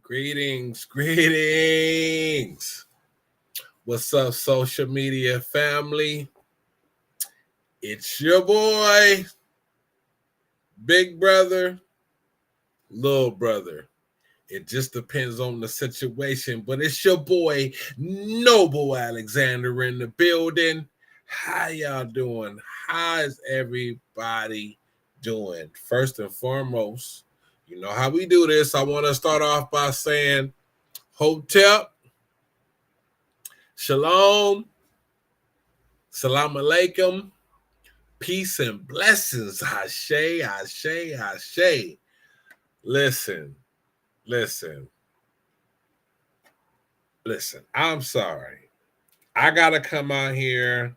Greetings. What's up, social media family? It's your boy, big brother, little brother. It just depends on the situation, but it's your boy, Noble Alexander in the building. How y'all doing? How is everybody doing? First and foremost, you know how we do this. I want to start off by saying, Hotep, Shalom, Salam Alaikum, peace and blessings. Ashe, Ashe, Ashe. Listen, listen, listen. I'm sorry. I got to come out here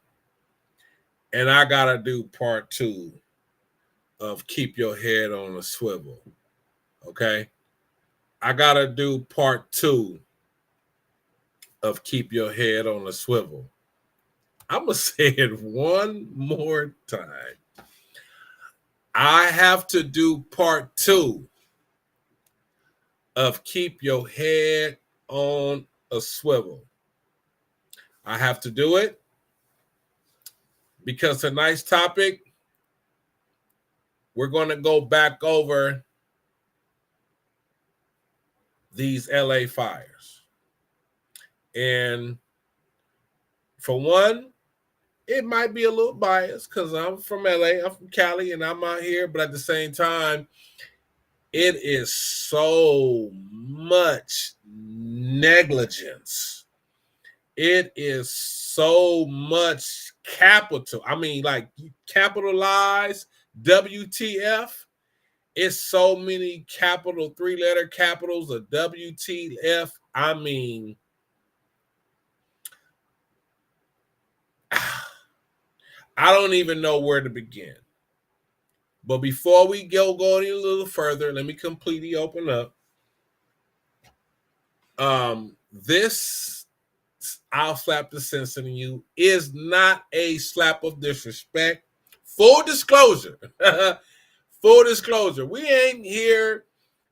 and I got to do part 2 of Keep Your Head on a Swivel. Okay? I got to do part 2 of Keep Your Head on a Swivel. I'm going to say it one more time. I have to do part 2 of Keep Your Head on a Swivel. I have to do it because tonight's topic, we're going to go back over these LA fires. And for one, it might be a little biased because I'm from LA, I'm from Cali, and I'm out here. But at the same time, it is so much negligence. It is so much capital. I mean, like capitalize WTF. It's so many capital 3-letter capitals of WTF. I mean, I don't even know where to begin. But before we go any little further, let me completely open up. This, I'll slap the sense in you, is not a slap of disrespect. Full disclosure. Full disclosure. We ain't here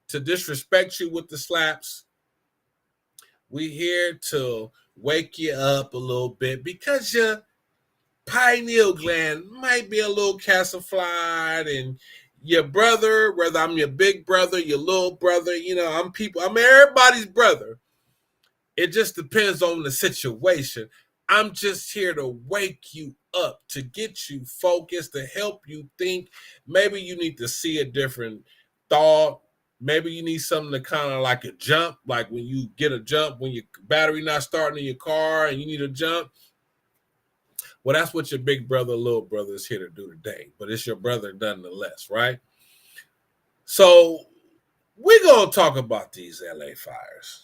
to disrespect you with the slaps. We here to wake you up a little bit because your pineal gland might be a little calcified, and your brother, whether I'm your big brother, your little brother, I'm everybody's brother. It just depends on the situation. I'm just here to wake you up, to get you focused, to help you think. Maybe you need to see a different thought. Maybe you need something to kind of like a jump, like when you get a jump, when your battery not starting in your car and you need a jump. Well, that's what your big brother, little brother is here to do today. But it's your brother nonetheless, right? So we're going to talk about these LA fires.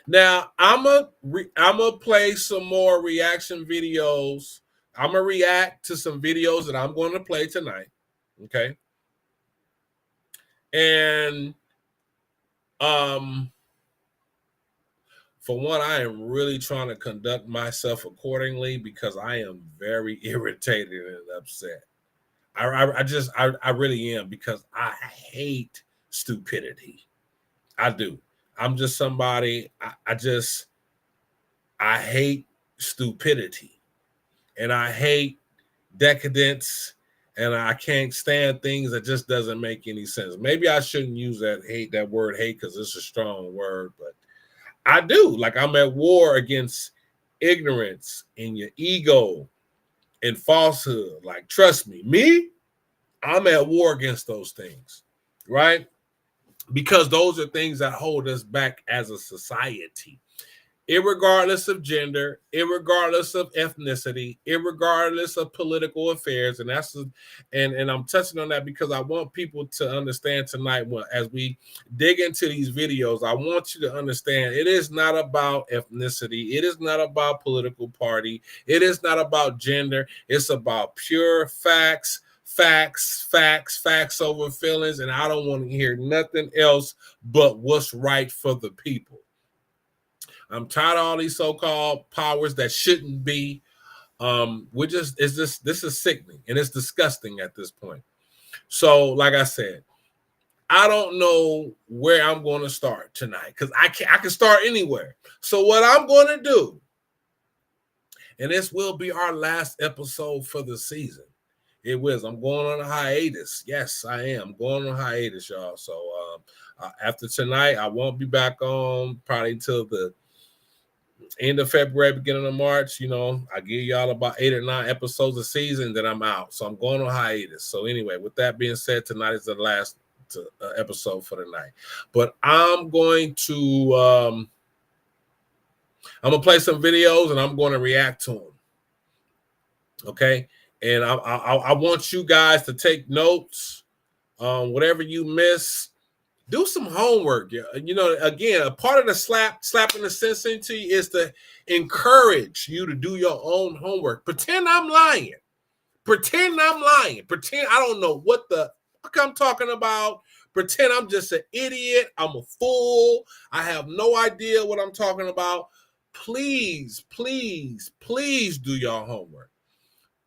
Now, I'm gonna play some more reaction videos. I'm going to react to some videos that I'm going to play tonight, okay? And for one, I am really trying to conduct myself accordingly because I am very irritated and upset. I really am because I hate stupidity. I do. I'm just somebody, I hate stupidity and I hate decadence and I can't stand things that just doesn't make any sense. Maybe I shouldn't use that word hate because it's a strong word, but I do. Like I'm at war against ignorance and your ego and falsehood. Like, trust me, I'm at war against those things, right? Because those are things that hold us back as a society, irregardless of gender, irregardless of ethnicity, irregardless of political affairs. And and I'm touching on that because I want people to understand tonight, as we dig into these videos, I want you to understand it is not about ethnicity. It is not about political party. It is not about gender. It's about pure facts over feelings. And I don't want to hear nothing else but what's right for the people. I'm tired of all these so-called powers that shouldn't be. This is sickening and it's disgusting at this point. So, like I said, I don't know where I'm going to start tonight because I can start anywhere. So what I'm going to do, and this will be our last episode for the season. It was. I'm going on a hiatus. Yes, I am going on a hiatus, y'all. So after tonight, I won't be back on probably until the end of February, beginning of March. You know, I give y'all about 8 or 9 episodes a season, then I'm out. So I'm going on hiatus. So anyway, with that being said, tonight is the last episode for the night. But I'm going to play some videos and I'm going to react to them. Okay. And I want you guys to take notes. Whatever you miss, do some homework. You know, again, a part of the slapping the sense into you is to encourage you to do your own homework. Pretend I'm lying. Pretend I'm lying. Pretend I don't know what the fuck I'm talking about. Pretend I'm just an idiot. I'm a fool. I have no idea what I'm talking about. Please, please, please do your homework.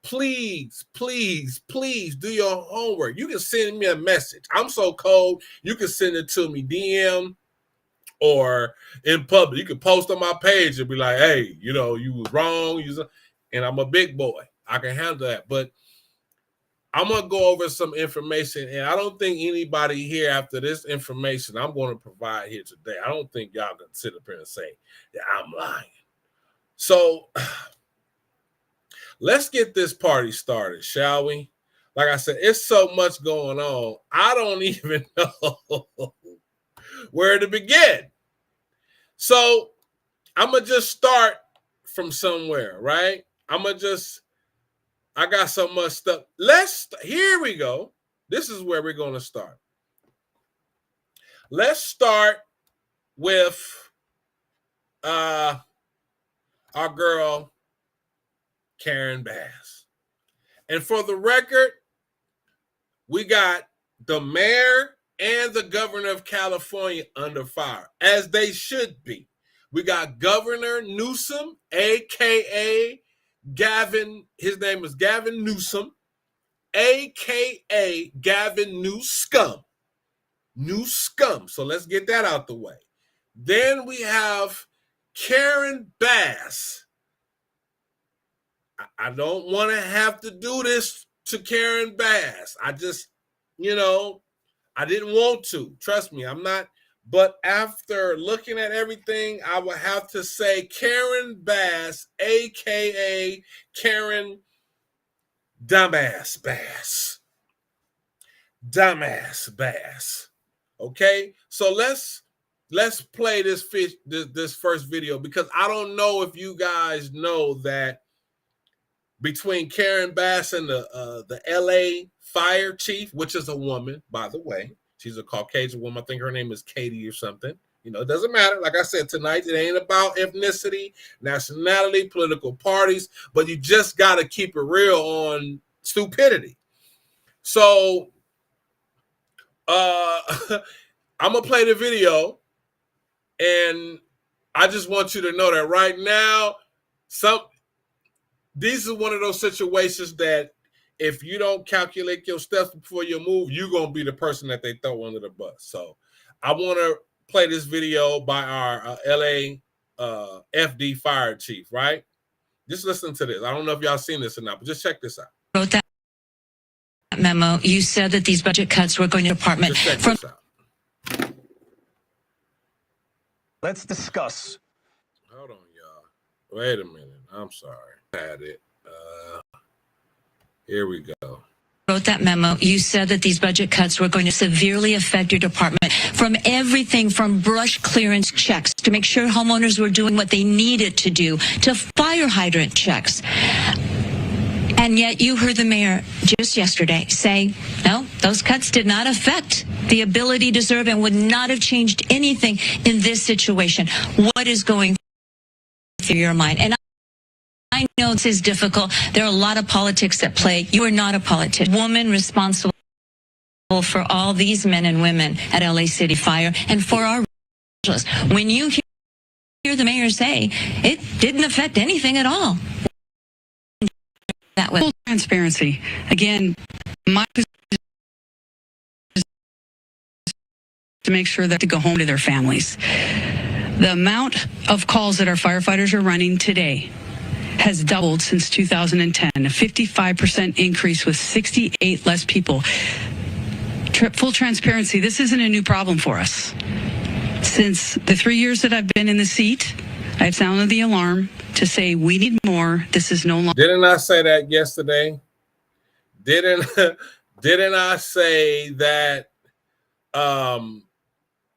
Please, please, please do your homework. You can send me a message. I'm so cold. You can send it to me DM or in public. You can post on my page and be like, hey, you know, you was wrong. And I'm a big boy. I can handle that. But I'm going to go over some information. And I don't think anybody here after this information I'm going to provide here today, I don't think y'all can sit up here and say that I'm lying. So let's get this party started, shall we? Like I said, it's so much going on. I don't even know where to begin. So I'm going to just start from somewhere, right? I got so much stuff. Here we go. This is where we're going to start. Let's start with our girl, Karen Bass. And for the record, we got the mayor and the governor of California under fire, as they should be. We got Governor Newsom, a.k.a. Gavin. His name is Gavin Newsom, a.k.a. Gavin Newscum. Newscum. So let's get that out the way. Then we have Karen Bass. I don't want to have to do this to Karen Bass. I just, you know, I didn't want to. Trust me, I'm not. But after looking at everything, I would have to say Karen Bass, a.k.a. Karen Dumbass Bass. Dumbass Bass. Okay? So let's play this first video because I don't know if you guys know that between Karen Bass and the LA fire chief, which is a woman, by the way. She's a Caucasian woman. I think her name is Katie or something. You know, it doesn't matter. Like I said, tonight, it ain't about ethnicity, nationality, political parties, but you just got to keep it real on stupidity. So I'm going to play the video, and I just want you to know that right now, these are one of those situations that if you don't calculate your steps before you move, you're going to be the person that they throw under the bus. So I want to play this video by our LA FD fire chief, right? Just listen to this. I don't know if y'all seen this or not, but just check this out. Wrote that memo. You said that these budget cuts were going to department. Just check this out. Let's discuss. Hold on, y'all. Wait a minute. I'm sorry. I had it. Here we go. Wrote that memo. You said that these budget cuts were going to severely affect your department, from everything from brush clearance checks to make sure homeowners were doing what they needed to do, to fire hydrant checks. And yet you heard the mayor just yesterday say, no, those cuts did not affect the ability to serve and would not have changed anything in this situation. What is going through your mind? And I know this is difficult. There are a lot of politics at play. You are not a politician. Woman responsible for all these men and women at LA City Fire and for our when you hear the mayor say it didn't affect anything at all. That way. Full transparency. Again, my to make sure that they go home to their families. The amount of calls that our firefighters are running today has doubled since 2010, a 55% increase with 68 less people. Full transparency, this isn't a new problem for us. Since the 3 years that I've been in the seat, I've sounded the alarm to say we need more. This is no longer. Didn't I say that yesterday? Didn't I say that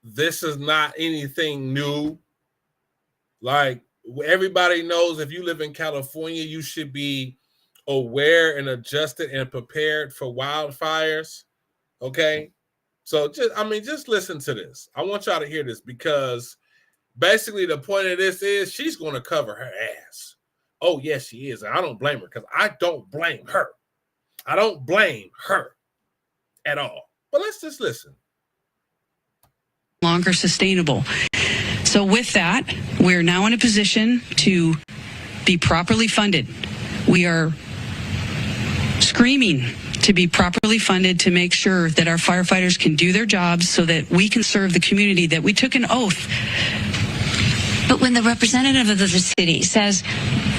this is not anything new? Like, everybody knows if you live in California, you should be aware and adjusted and prepared for wildfires. Okay. So just listen to this. I want y'all to hear this because basically the point of this is she's going to cover her ass. Oh, yes, she is. And I don't blame her because I don't blame her. I don't blame her at all. But let's just listen. Longer sustainable. So with that, we're now in a position to be properly funded. We are screaming to be properly funded to make sure that our firefighters can do their jobs so that we can serve the community that we took an oath. But when the representative of the city says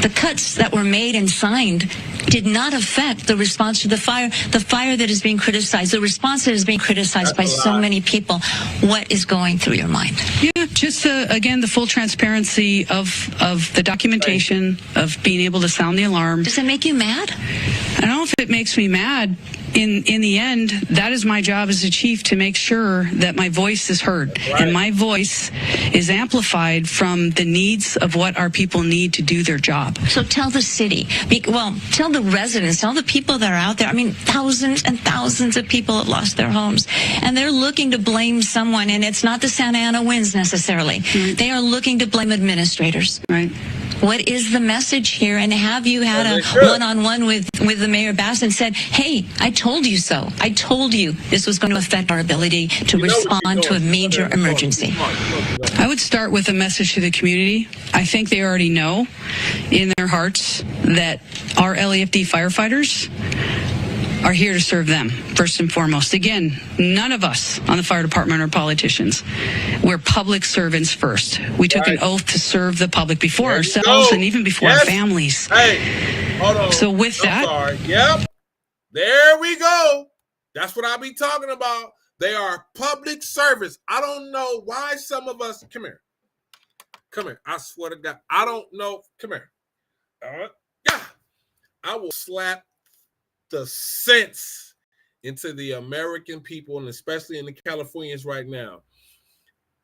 the cuts that were made and signed did not affect the response to the fire that is being criticized, the response that is being criticized by so many people, what is going through your mind? Yeah, just again, the full transparency of the documentation, of being able to sound the alarm. Does it make you mad? I don't know if it makes me mad. In the end, that is my job as a chief, to make sure that my voice is heard. Right. And my voice is amplified from the needs of what our people need to do their job. So tell the city, tell the residents, tell the people that are out there. I mean, thousands and thousands of people have lost their homes, and they're looking to blame someone, and it's not the Santa Ana winds necessarily. Mm-hmm. They are looking to blame administrators. Right. What is the message here? And have you had a one-on-one with the Mayor Bass and said, hey, I told you so. I told you this was going to affect our ability to respond to a major emergency. I would start with a message to the community. I think they already know in their hearts that our LAFD firefighters are here to serve them, first and foremost. Again, none of us on the fire department are politicians. We're public servants first. We took an oath to serve the public before ourselves and even before our families. Hey, hold on. So with that... Sorry. Yep. There we go. That's what I be talking about. They are public servants. I don't know why some of us... Come here. Come here. I swear to God. I don't know. Come here. Yeah. I will slap the sense into the American people, and especially in the Californians right now.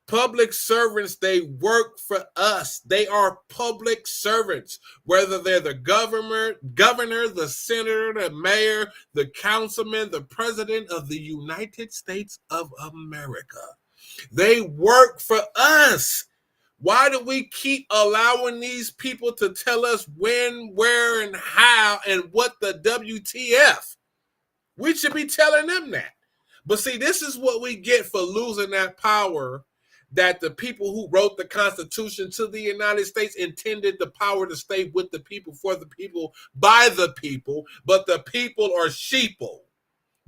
Public servants, they work for us. They are public servants, whether they're the governor, the senator, the mayor, the councilman, the president of the United States of America. They work for us. Why do we keep allowing these people to tell us when, where, and how, and what the WTF? We should be telling them that. But see, this is what we get for losing that power that the people who wrote the Constitution to the United States intended the power to stay with the people, for the people, by the people, but the people are sheeple.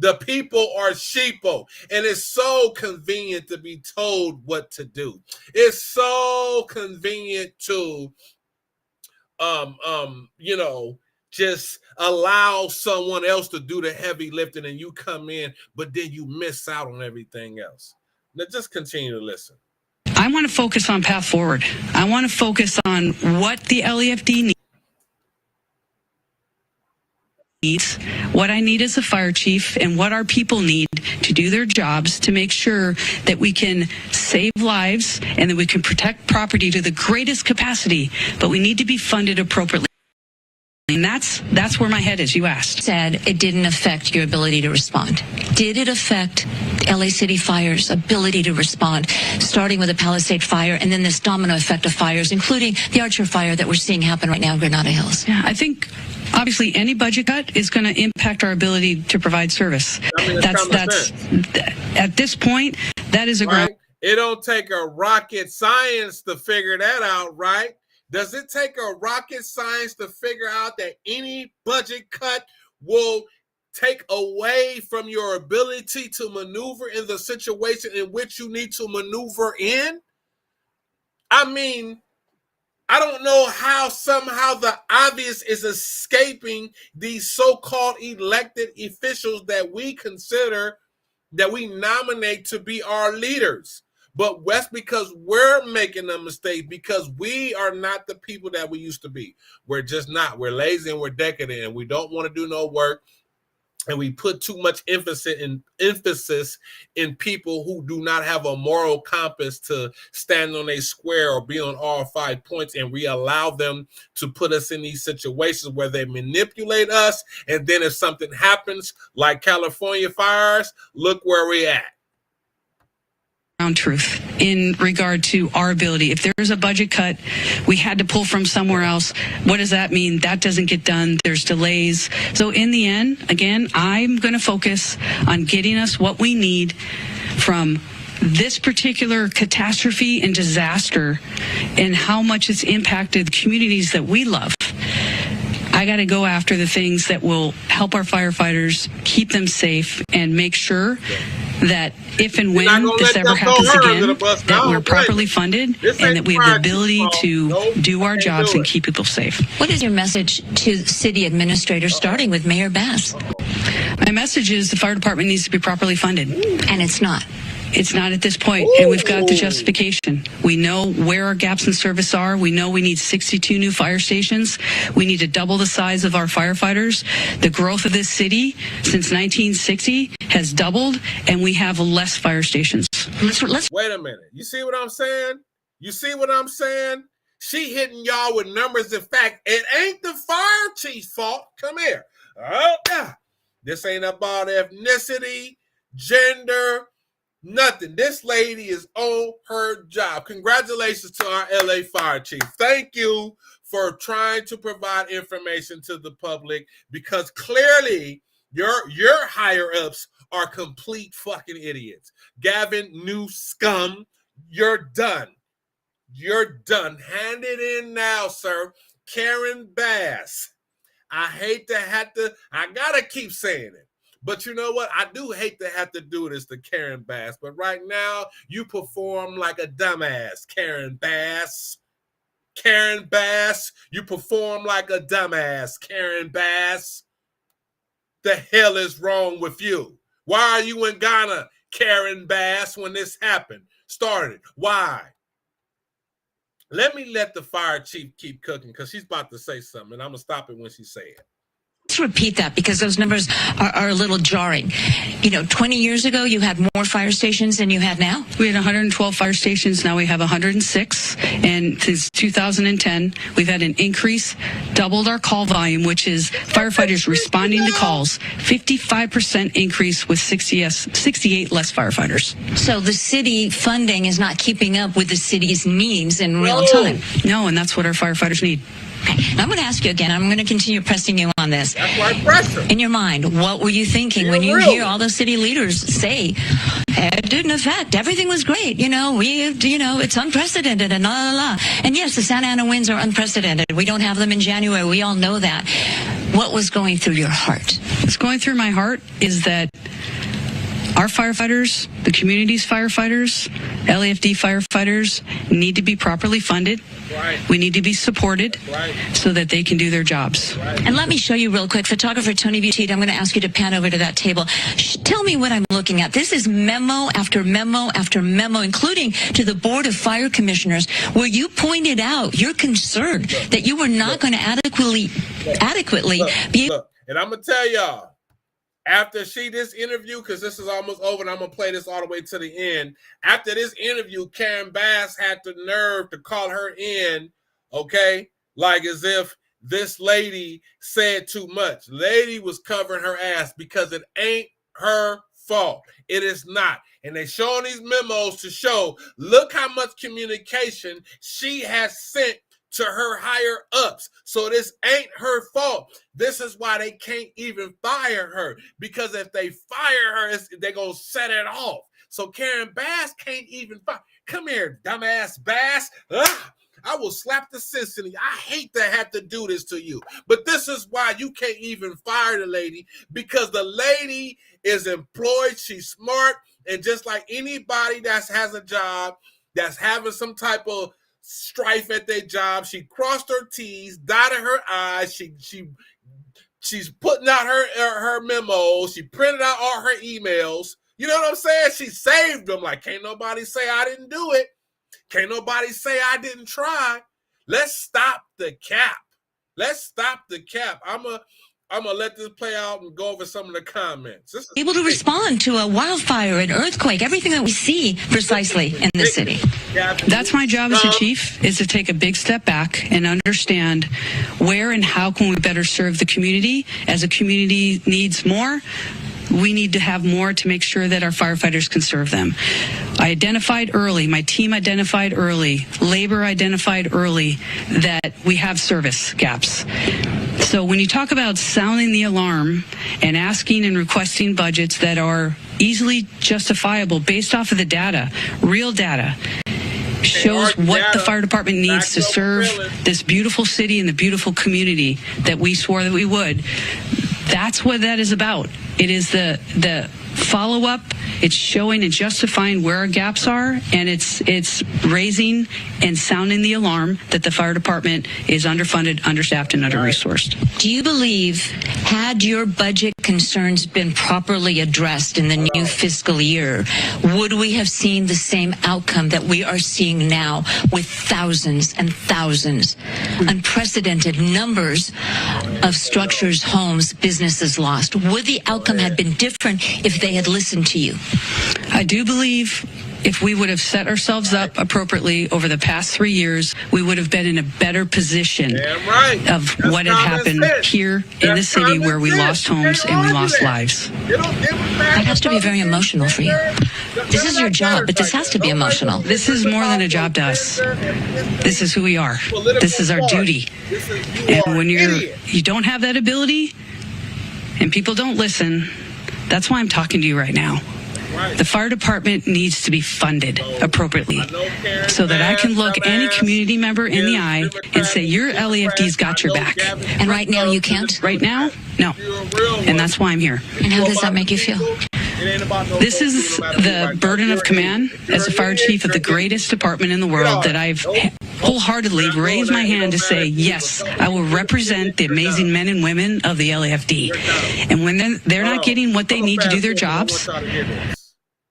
The people are sheeple, and it's so convenient to be told what to do. It's so convenient to, just allow someone else to do the heavy lifting, and you come in, but then you miss out on everything else. Now, just continue to listen. I want to focus on path forward. I want to focus on what the LAFD needs, what I need as a fire chief, and what our people need to do their jobs to make sure that we can save lives and that we can protect property to the greatest capacity, but we need to be funded appropriately. And that's where my head is, you asked. Said it didn't affect your ability to respond. Did it affect LA City Fire's ability to respond, starting with the Palisade fire and then this domino effect of fires, including the Archer fire that we're seeing happen right now in Granada Hills? Yeah, I think obviously any budget cut is going to impact our ability to provide service. That's at this point, that is a right. It don't take a rocket science to figure that out, right? Does it take a rocket science to figure out that any budget cut will take away from your ability to maneuver in the situation in which you need to maneuver in? I mean, I don't know how somehow the obvious is escaping these so-called elected officials that we consider, that we nominate to be our leaders. But that's because we're making a mistake, because we are not the people that we used to be. We're just not. We're lazy and we're decadent, and we don't want to do no work. And we put too much emphasis in people who do not have a moral compass to stand on a square or be on all 5 points, and we allow them to put us in these situations where they manipulate us. And then if something happens, like California fires, look where we're at. Truth in regard to our ability. If there's a budget cut, we had to pull from somewhere else. What does that mean? That doesn't get done. There's delays. So in the end, again, I'm going to focus on getting us what we need from this particular catastrophe and disaster and how much it's impacted the communities that we love. I got to go after the things that will help our firefighters, keep them safe, and make sure that if and when this ever happens again, that we're properly funded and that we have the ability to do our jobs and keep people safe. What is your message to city administrators, starting with Mayor Bass? My message is the fire department needs to be properly funded. And it's not. It's not at this point, and we've got the justification. We know where our gaps in service are. We know we need 62 new fire stations. We need to double the size of our firefighters. The growth of this city since 1960 has doubled, and we have less fire stations. Wait a minute. You see what I'm saying? You see what I'm saying? She hitting y'all with numbers and fact. It ain't the fire chief's fault. Come here. Oh, yeah. This ain't about ethnicity, gender, nothing. This lady is on her job. Congratulations to our LA fire chief. Thank you for trying to provide information to the public, because clearly your higher ups are complete fucking idiots. Gavin Newsom, you're done. You're done. Hand it in now, sir. Karen Bass. I gotta keep saying it. But you know what? I do hate to have to do this to Karen Bass. But right now, you perform like a dumbass, Karen Bass. Karen Bass, you perform like a dumbass, Karen Bass. The hell is wrong with you? Why are you in Ghana, Karen Bass, when this started? Why? Let the fire chief keep cooking, because she's about to say something, and I'm going to stop it when she say it. Let's repeat that, because those numbers are a little jarring. 20 years ago, you had more fire stations than you had now? We had 112 fire stations. Now we have 106. And since 2010, we've had an increase, doubled our call volume, which is firefighters responding to calls, 55% increase with 68 less firefighters. So the city funding is not keeping up with the city's needs in real time? No, and that's what our firefighters need. Okay. I'm going to ask you again. I'm going to continue pressing you on this. That's why I press her. In your mind, what were you thinking when you hear all those city leaders say, it didn't affect, everything was great, it's unprecedented and la la la. And yes, the Santa Ana winds are unprecedented. We don't have them in January. We all know that. What was going through your heart? What's going through my heart is that our firefighters, the community's firefighters, LAFD firefighters need to be properly funded. Right. We need to be supported so that they can do their jobs. Right. And let me show you real quick. Photographer Tony Buttigieg, I'm going to ask you to pan over to that table. Tell me what I'm looking at. This is memo after memo after memo, including to the Board of Fire Commissioners, where you pointed out your concern that you were not going to adequately be able. Look, and I'm going to tell y'all, after this interview, because this is almost over and I'm going to play this all the way to the end. After this interview, Karen Bass had the nerve to call her in, okay? Like as if this lady said too much. Lady was covering her ass because it ain't her fault. It is not. And they showing these memos to show, look how much communication she has sent to her higher ups. So this ain't her fault. This is why they can't even fire her, because if they fire her, they're going to set it off. So Karen Bass can't even fire. Come here, dumbass Bass. I will slap the sense in you. I hate to have to do this to you, but this is why you can't even fire the lady, because the lady is employed. She's smart, and just like anybody that has a job that's having some type of strife at their job, she crossed her T's, dotted her I's. She's putting out her memos. She printed out all her emails. You know what I'm saying? She saved them. Like, can't nobody say I didn't do it. Can't nobody say I didn't try. Let's stop the cap. Let's stop the cap. I'm gonna let this play out and go over some of the comments. Able to respond to a wildfire, an earthquake, everything that we see precisely in the city. That's my job as a chief, is to take a big step back and understand where and how can we better serve the community. As a community needs more, we need to have more to make sure that our firefighters can serve them. I identified early, my team identified early, labor identified early that we have service gaps. So when you talk about sounding the alarm and asking and requesting budgets that are easily justifiable based off of the data, real data, shows what the fire department needs to serve this beautiful city and the beautiful community that we swore that we would. That's what that is about. It is the follow-up. It's showing and justifying where our gaps are, and it's raising and sounding the alarm that the fire department is underfunded, understaffed, and under-resourced. Do you believe, had your budget concerns been properly addressed in the new fiscal year, would we have seen the same outcome that we are seeing now with thousands and thousands, unprecedented numbers of structures, homes, businesses lost? Would the outcome have been different if they had listened to you? I do believe if we would have set ourselves up appropriately over the past 3 years, we would have been in a better position of what had happened here in the city where we lost homes and we lost lives. That has to be very emotional for you. This is your job, but this has to be emotional. This is more than a job to us. This is who we are. This is our duty. And when you don't have that ability and people don't listen, that's why I'm talking to you right now. The fire department needs to be funded appropriately so that I can look any community member in the eye and say, your LAFD's got your back. And right now you can't? Right now, no. And that's why I'm here. And how does that make you feel? This is the burden of command as a fire chief of the greatest department in the world that I've wholeheartedly raised my hand to say, yes, I will represent the amazing men and women of the LAFD. And when they're not getting what they need to do their jobs.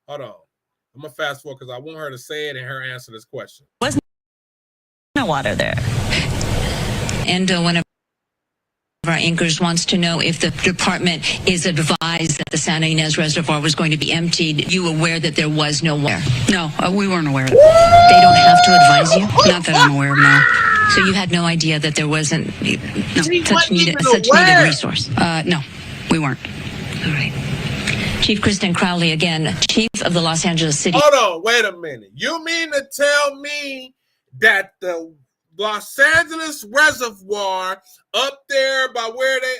Hold on. I'm going to fast forward because I want her to say it and her answer this question. Was no water there. And one of our anchors wants to know if the department is advised that the Santa Ynez Reservoir was going to be emptied. You aware that there was no water? No, we weren't aware of that. They don't have to advise you? Not that I'm aware of, no. So you had no idea that there wasn't such needed resource? No, we weren't. All right. Chief Kristen Crowley, again, Chief of the Los Angeles City. Hold on, wait a minute. You mean to tell me that the Los Angeles Reservoir up there by where they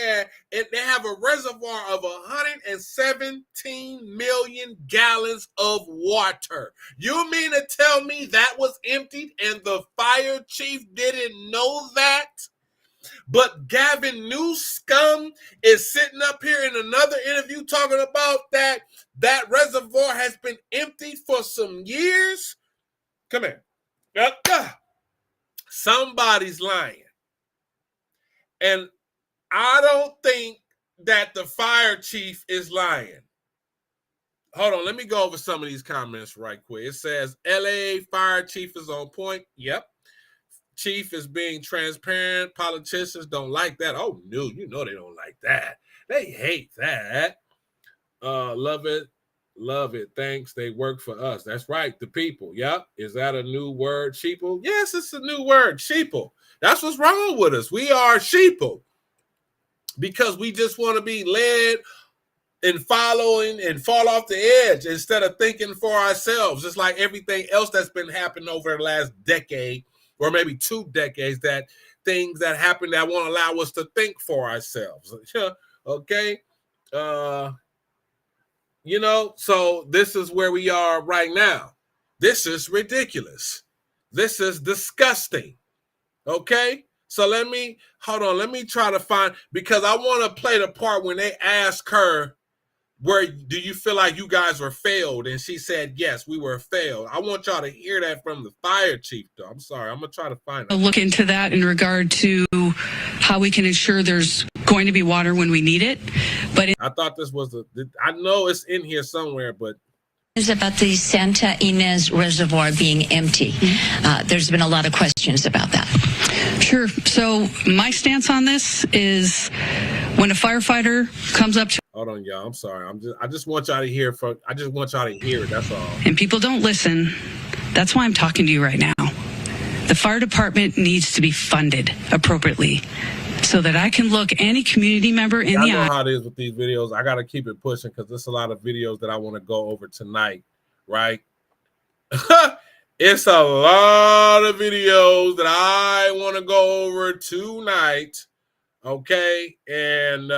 at, and they have a reservoir of 117 million gallons of water? You mean to tell me that was emptied and the fire chief didn't know that? But Gavin Newsom is sitting up here in another interview talking about that reservoir has been emptied for some years. Come here. Somebody's lying. And I don't think that the fire chief is lying. Hold on, let me go over some of these comments right quick. It says, LA fire chief is on point. Yep. Chief is being transparent. Politicians don't like that. Oh, no, you know they don't like that. They hate that. Love it. Love it. Thanks. They work for us. That's right. The people. Yep. Is that a new word? Sheeple? Yes, it's a new word. Sheeple. That's what's wrong with us. We are sheeple because we just want to be led and following and fall off the edge instead of thinking for ourselves. Just like everything else that's been happening over the last decade or maybe 2 decades, that things that happen that won't allow us to think for ourselves. Okay. So this is where we are right now. This is ridiculous. This is disgusting. Okay? So let me try to find, because I want to play the part when they ask her, where do you feel like you guys were failed? And she said, yes, we were failed. I want y'all to hear that from the fire chief, though. I'm sorry. I'm going to try to find it. I'll look into that in regard to how we can ensure there's going to be water when we need it. But I thought this was I know it's in here somewhere, but Is about the Santa Ynez Reservoir being empty. There's been a lot of questions about that. sure. So my stance on this is when a firefighter comes up to hold on, y'all. I'm sorry. I just want y'all to hear I just want y'all to hear it. That's all. and people don't listen, that's why I'm talking to you right now. The fire department needs to be funded appropriately so that I can look any community member in I the know eye. how it is with these videos. I got to keep it pushing because there's a lot of videos that I want to go over tonight, right? It's a lot of videos that I want to go over tonight, okay? And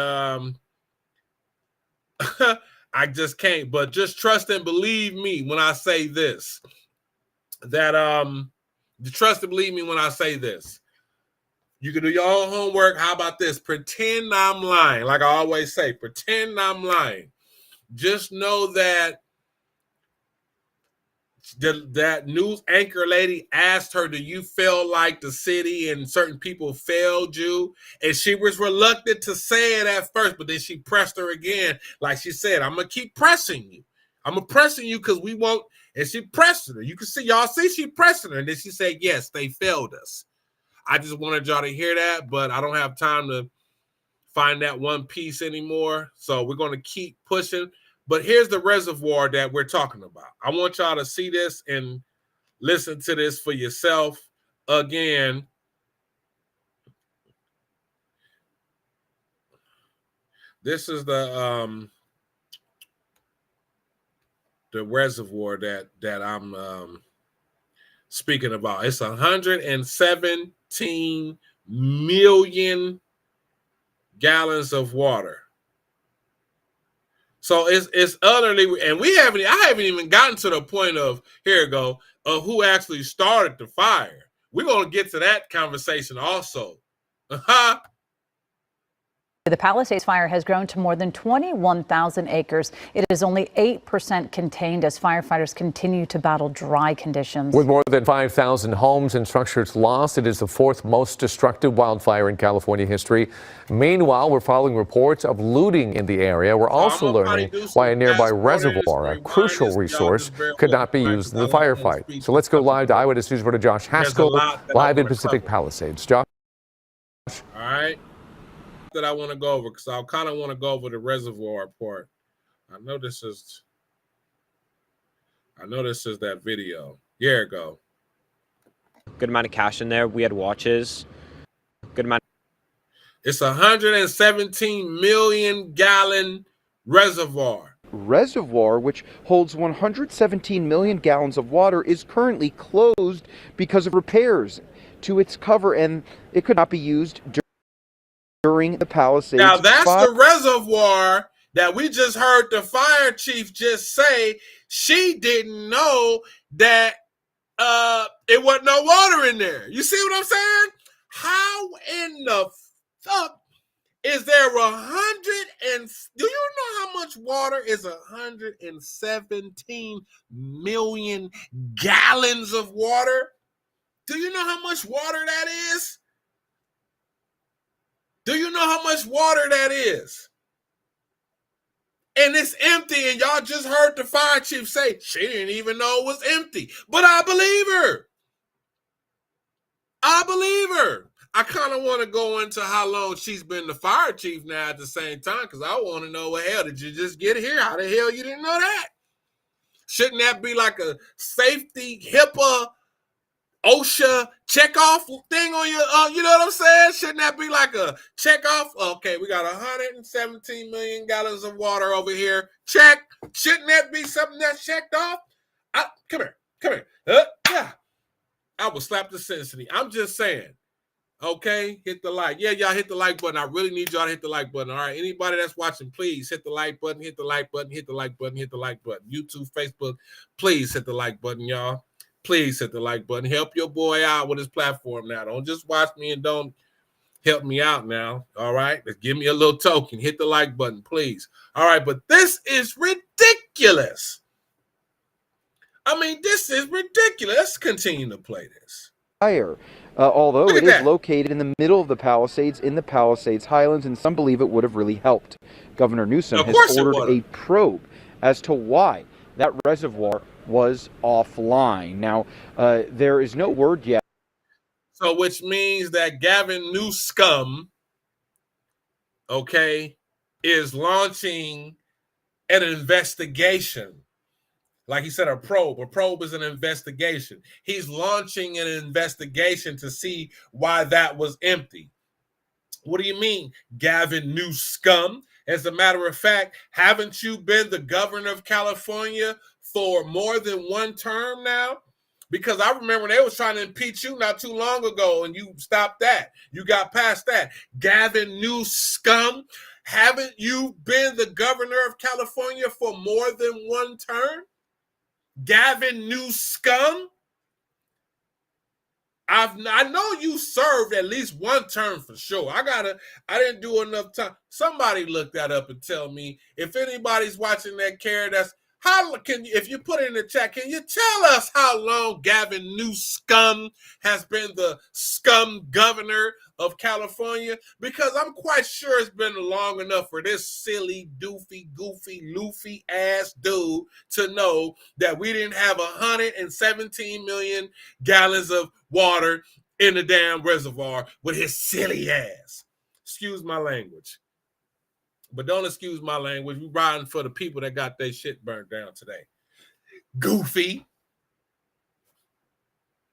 I just can't. But just trust and believe me when I say this. That trust and believe me when I say this. You can do your own homework. How about this? Pretend I'm lying. Like I always say, pretend I'm lying. Just know that that news anchor lady asked her, do you feel like the city and certain people failed you? And she was reluctant to say it at first, but then she pressed her again. Like she said, I'm going to keep pressing you. I'm going to pressing you because we won't. And she pressed her. You can see, y'all see she pressing her. And then she said, yes, they failed us. I just wanted y'all to hear that, but I don't have time to find that one piece anymore. So we're going to keep pushing. But here's the reservoir that we're talking about. I want y'all to see this and listen to this for yourself again. This is the reservoir that I'm speaking about. It's 117 million gallons of water. So it's utterly, and I haven't even gotten to the point of, here we go, of who actually started the fire. We're going to get to that conversation also. The Palisades fire has grown to more than 21,000 acres. It is only 8% contained as firefighters continue to battle dry conditions. With more than 5,000 homes and structures lost, it is the fourth most destructive wildfire in California history. Meanwhile, we're following reports of looting in the area. We're also learning why a nearby reservoir, a crucial resource, could not be used in the firefight. So let's go live to Eyewitness News reporter Josh Haskell, live in Pacific Palisades. Josh. All right. That I want to go over because I kind of want to go over the reservoir part. I know this is that video. Here we go. Good amount of cash in there. We had watches. Good amount. It's 117 million gallon reservoir. Reservoir, which holds 117 million gallons of water, is currently closed because of repairs to its cover, and it could not be used during the Palisades. Now that's the reservoir that we just heard the fire chief just say she didn't know that it wasn't no water in there. You see what I'm saying? How in the fuck is there 100 and do you know how much water is 117 million gallons of water? Do you know how much water that is? Do you know how much water that is? And it's empty, and y'all just heard the fire chief say she didn't even know it was empty. But I believe her. I believe her. I kind of want to go into how long she's been the fire chief now at the same time, because I want to know, what hell did you just get here? How the hell you didn't know that? Shouldn't that be like a safety HIPAA OSHA checkoff thing on your, you know what I'm saying? Shouldn't that be like a checkoff? Okay, we got 117 million gallons of water over here. Check. Shouldn't that be something that's checked off? Come here. Yeah. I will slap the sensitivity. I'm just saying. Okay, hit the like. Yeah, y'all hit the like button. I really need y'all to hit the like button. All right, anybody that's watching, please hit the like button, hit the like button, hit the like button, hit the like button. YouTube, Facebook, please hit the like button, y'all. please hit the like button. Help your boy out with his platform now. Don't just watch me and don't help me out now. All right? Just give me a little token. Hit the like button, please. All right, but this is ridiculous. I mean, this is ridiculous. Let's continue to play this. Fire. Although it is located in the middle of the Palisades, in the Palisades Highlands, and some believe it would have really helped. Governor Newsom has ordered a probe as to why that reservoir was offline. Now, there is no word yet. So, which means that Gavin Newsom, okay, is launching an investigation. Like he said, a probe. A probe is an investigation. He's launching an investigation to see why that was empty. What do you mean, Gavin Newsom? As a matter of fact, haven't you been the governor of California for more than one term now? Because I remember they was trying to impeach you not too long ago, and you stopped that. You got past that. Gavin Newsom, haven't you been the governor of California for more than one term? Gavin Newsom, I know you served at least one term for sure. I didn't do enough time. Somebody look that up and tell me if anybody's watching that care. If you put it in the chat, can you tell us how long Gavin Newsom has been the scum governor of California? Because I'm quite sure it's been long enough for this silly, doofy, goofy, loofy ass dude to know that we didn't have 117 million gallons of water in the damn reservoir with his silly ass. Excuse my language. But don't excuse my language. We're riding for the people that got their shit burned down today. Goofy.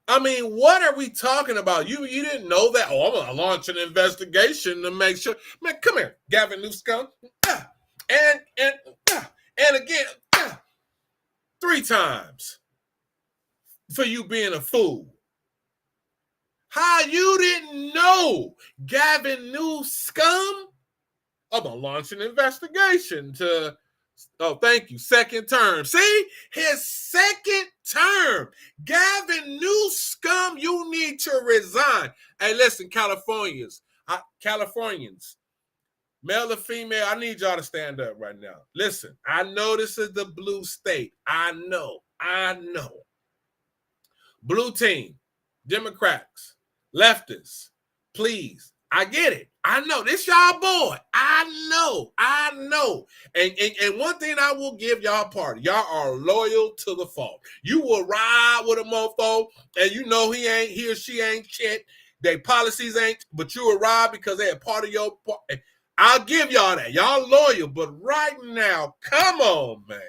I mean, what are we talking about? You didn't know that? Oh, I'm going to launch an investigation to make sure. Man, come here, Gavin Newsom. And again, 3 times for you being a fool. How you didn't know, Gavin Newsom? I'm going to launch an investigation to, thank you, second term. See, his second term. Gavin Newsom, you need to resign. Hey, listen, Californians, male or female, I need y'all to stand up right now. Listen, I know this is the blue state. I know. Blue team, Democrats, leftists, please. I get it. I know. This y'all boy. I know. And one thing I will give y'all part, y'all are loyal to the fault. You will ride with a mofo, and you know he or she ain't shit. Their policies ain't, but you will ride because they're part of your part. I'll give y'all that. Y'all loyal, but right now, come on, man.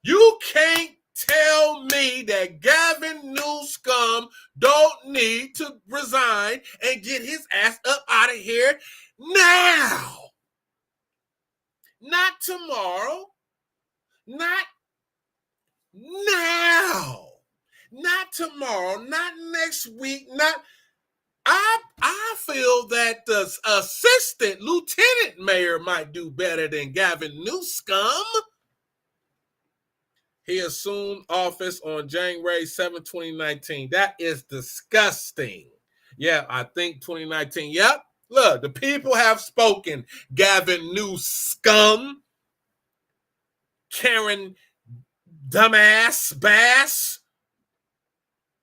You can't tell me that Gavin Newsom don't need to resign and get his ass up out of here now. Not tomorrow. Not now. Not tomorrow. Not next week. I feel that the assistant lieutenant mayor might do better than Gavin Newsom. He assumed office on January 7, 2019. That is disgusting. Yeah, I think 2019. Yep. Look, the people have spoken. Gavin Newsom, Karen dumbass Bass,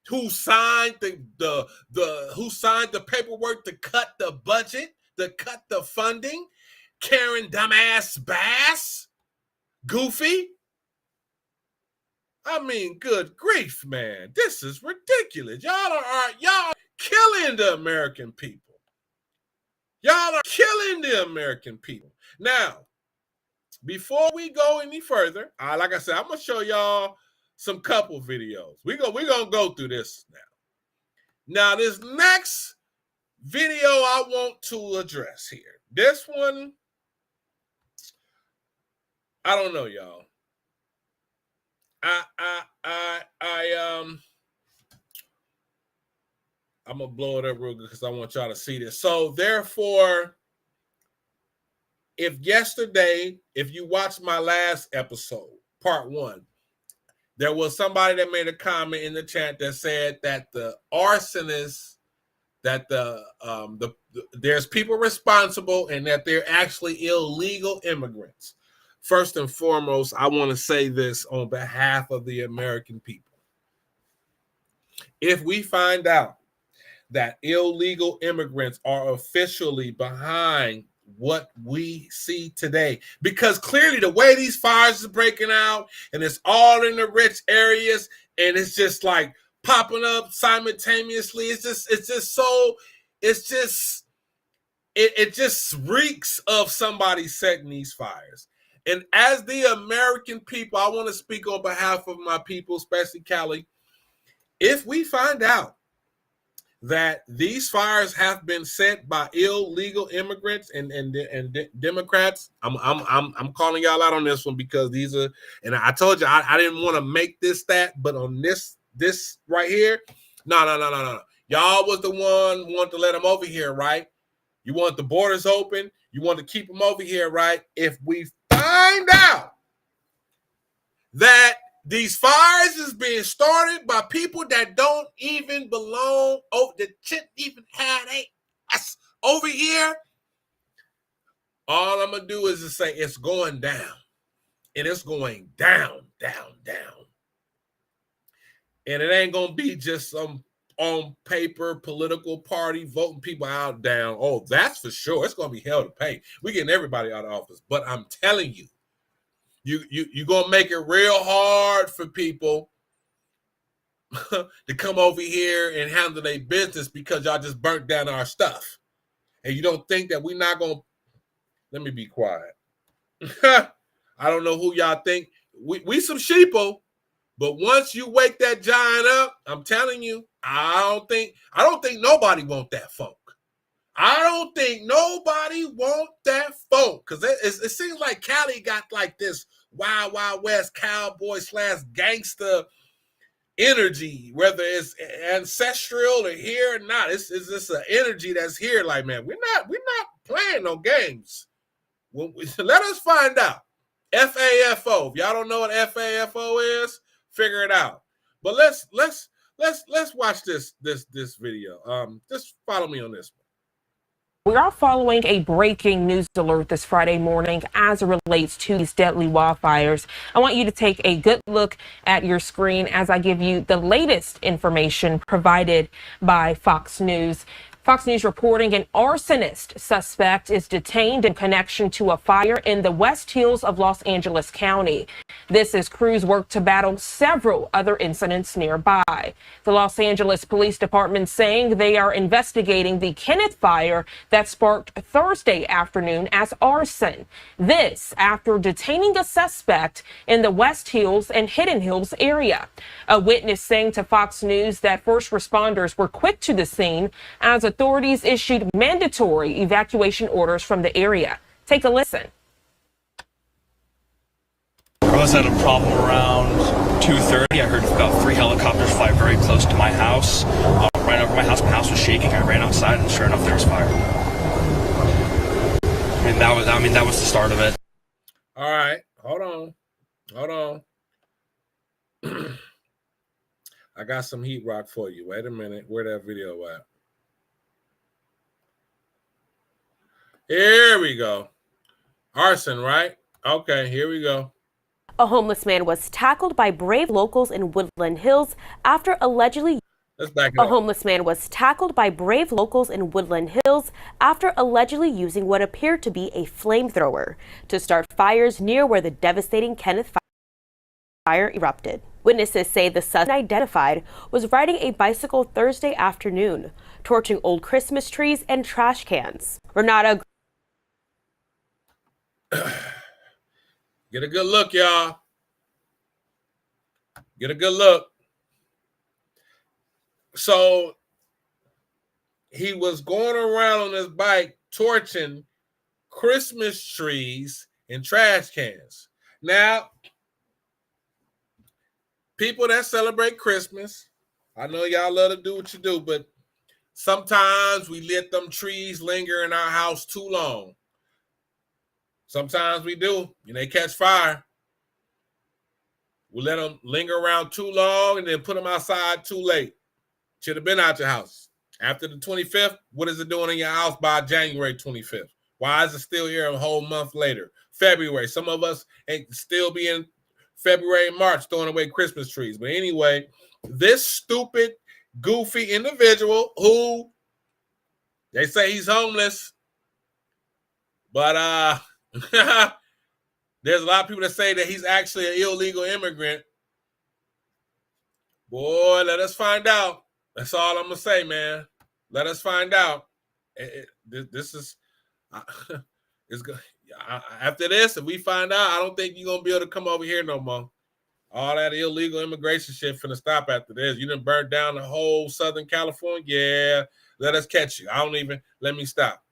who signed who signed the paperwork to cut the budget, to cut the funding. Karen dumbass Bass, Goofy. I mean, good grief, man. This is ridiculous. Y'all are killing the American people. Y'all are killing the American people. Now, before we go any further, like I said, I'm going to show y'all some couple videos. We're gonna go through this now. Now, this next video I want to address here. This one, I don't know, y'all. I'm gonna blow it up real good because I want y'all to see this. So therefore, if you watched my last episode, part 1, there was somebody that made a comment in the chat that said that the arsonists, that there's people responsible and that they're actually illegal immigrants. First and foremost, I want to say this on behalf of the American people. If we find out that illegal immigrants are officially behind what we see today, because clearly the way these fires are breaking out, and it's all in the rich areas, and it's just like popping up simultaneously, it just reeks of somebody setting these fires. And as the American people, I want to speak on behalf of my people, especially Cali. If we find out that these fires have been set by illegal immigrants and Democrats, I'm calling y'all out on this one, because these are, and I told you I didn't want to make this stat, but on this right here, no. Y'all was the one who wanted to let them over here, right? You want the borders open. You want to keep them over here, right? If we find out that these fires is being started by people that don't even belong, that shouldn't even have us over here, all I'm going to do is just say it's going down. And it's going down. And it ain't going to be just some on paper political party voting people out down. Oh, that's for sure. It's going to be hell to pay. We're getting everybody out of office. But I'm telling you, you're going to make it real hard for people to come over here and handle their business, because y'all just burnt down our stuff. And you don't think that we're not going to, let me be quiet. I don't know who y'all think. We some sheeple, but once you wake that giant up, I'm telling you, I don't think nobody want that funk. I don't think nobody want that funk, because it seems like Cali got like this Wild Wild West cowboy / gangster energy, whether it's ancestral or here or not. It's just an energy that's here. Like, man, we're not playing no games. Let us find out. FAFO. If y'all don't know what FAFO is, figure it out. But let's watch this video. Just follow me on this one. We are following a breaking news alert this Friday morning as it relates to these deadly wildfires. I want you to take a good look at your screen as I give you the latest information provided by Fox News. Fox News reporting an arsonist suspect is detained in connection to a fire in the West Hills of Los Angeles County. This as crews work to battle several other incidents nearby. The Los Angeles Police Department saying they are investigating the Kenneth fire that sparked Thursday afternoon as arson. This after detaining a suspect in the West Hills and Hidden Hills area. A witness saying to Fox News that first responders were quick to the scene as authorities issued mandatory evacuation orders from the area. Take a listen. I was at a problem around 2:30. I heard about 3 helicopters fly very close to my house. Right over my house. My house was shaking. I ran outside, and sure enough, there was fire. And that was the start of it. All right, hold on. I got some heat rock for you. Wait a minute. Where that video at? Here we go. Arson, right? Okay, here we go. A homeless man was tackled by brave locals in Woodland Hills after allegedly. A homeless man was tackled by brave locals in Woodland Hills after allegedly using what appeared to be a flamethrower to start fires near where the devastating Kenneth fire erupted. Witnesses say the suspect, identified, was riding a bicycle Thursday afternoon, torching old Christmas trees and trash cans. Renata. Get a good look, y'all. Get a good look. So he was going around on his bike torching Christmas trees and trash cans. Now, people that celebrate Christmas, I know y'all love to do what you do, but sometimes we let them trees linger in our house too long. Sometimes we do, and they catch fire. We let them linger around too long and then put them outside too late. Should have been out your house. After the 25th, what is it doing in your house by January 25th? Why is it still here a whole month later? February. Some of us ain't still be in February and March throwing away Christmas trees. But anyway, this stupid, goofy individual who they say he's homeless, but there's a lot of people that say that he's actually an illegal immigrant. Boy, let us find out. That's all I'm going to say, man. Let us find out. This is, it's good. After this, if we find out, I don't think you're going to be able to come over here no more. All that illegal immigration shit finna stop after this. You done burnt down the whole Southern California. Yeah, let us catch you. Let me stop.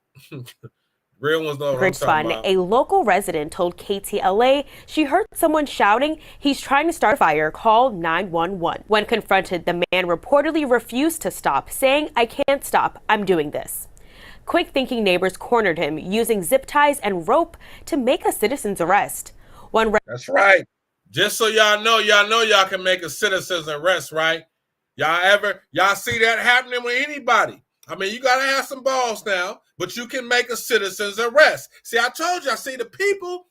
Real ones know what I'm talking about. A local resident told KTLA she heard someone shouting, "He's trying to start a fire, call 911. When confronted, the man reportedly refused to stop, saying, "I can't stop, I'm doing this." Quick thinking neighbors cornered him using zip ties and rope to make a citizen's arrest. That's right. Just so y'all know y'all can make a citizen's arrest, right? Y'all see that happening with anybody. I mean, you got to have some balls now, but you can make a citizen's arrest. See, I told you, the people,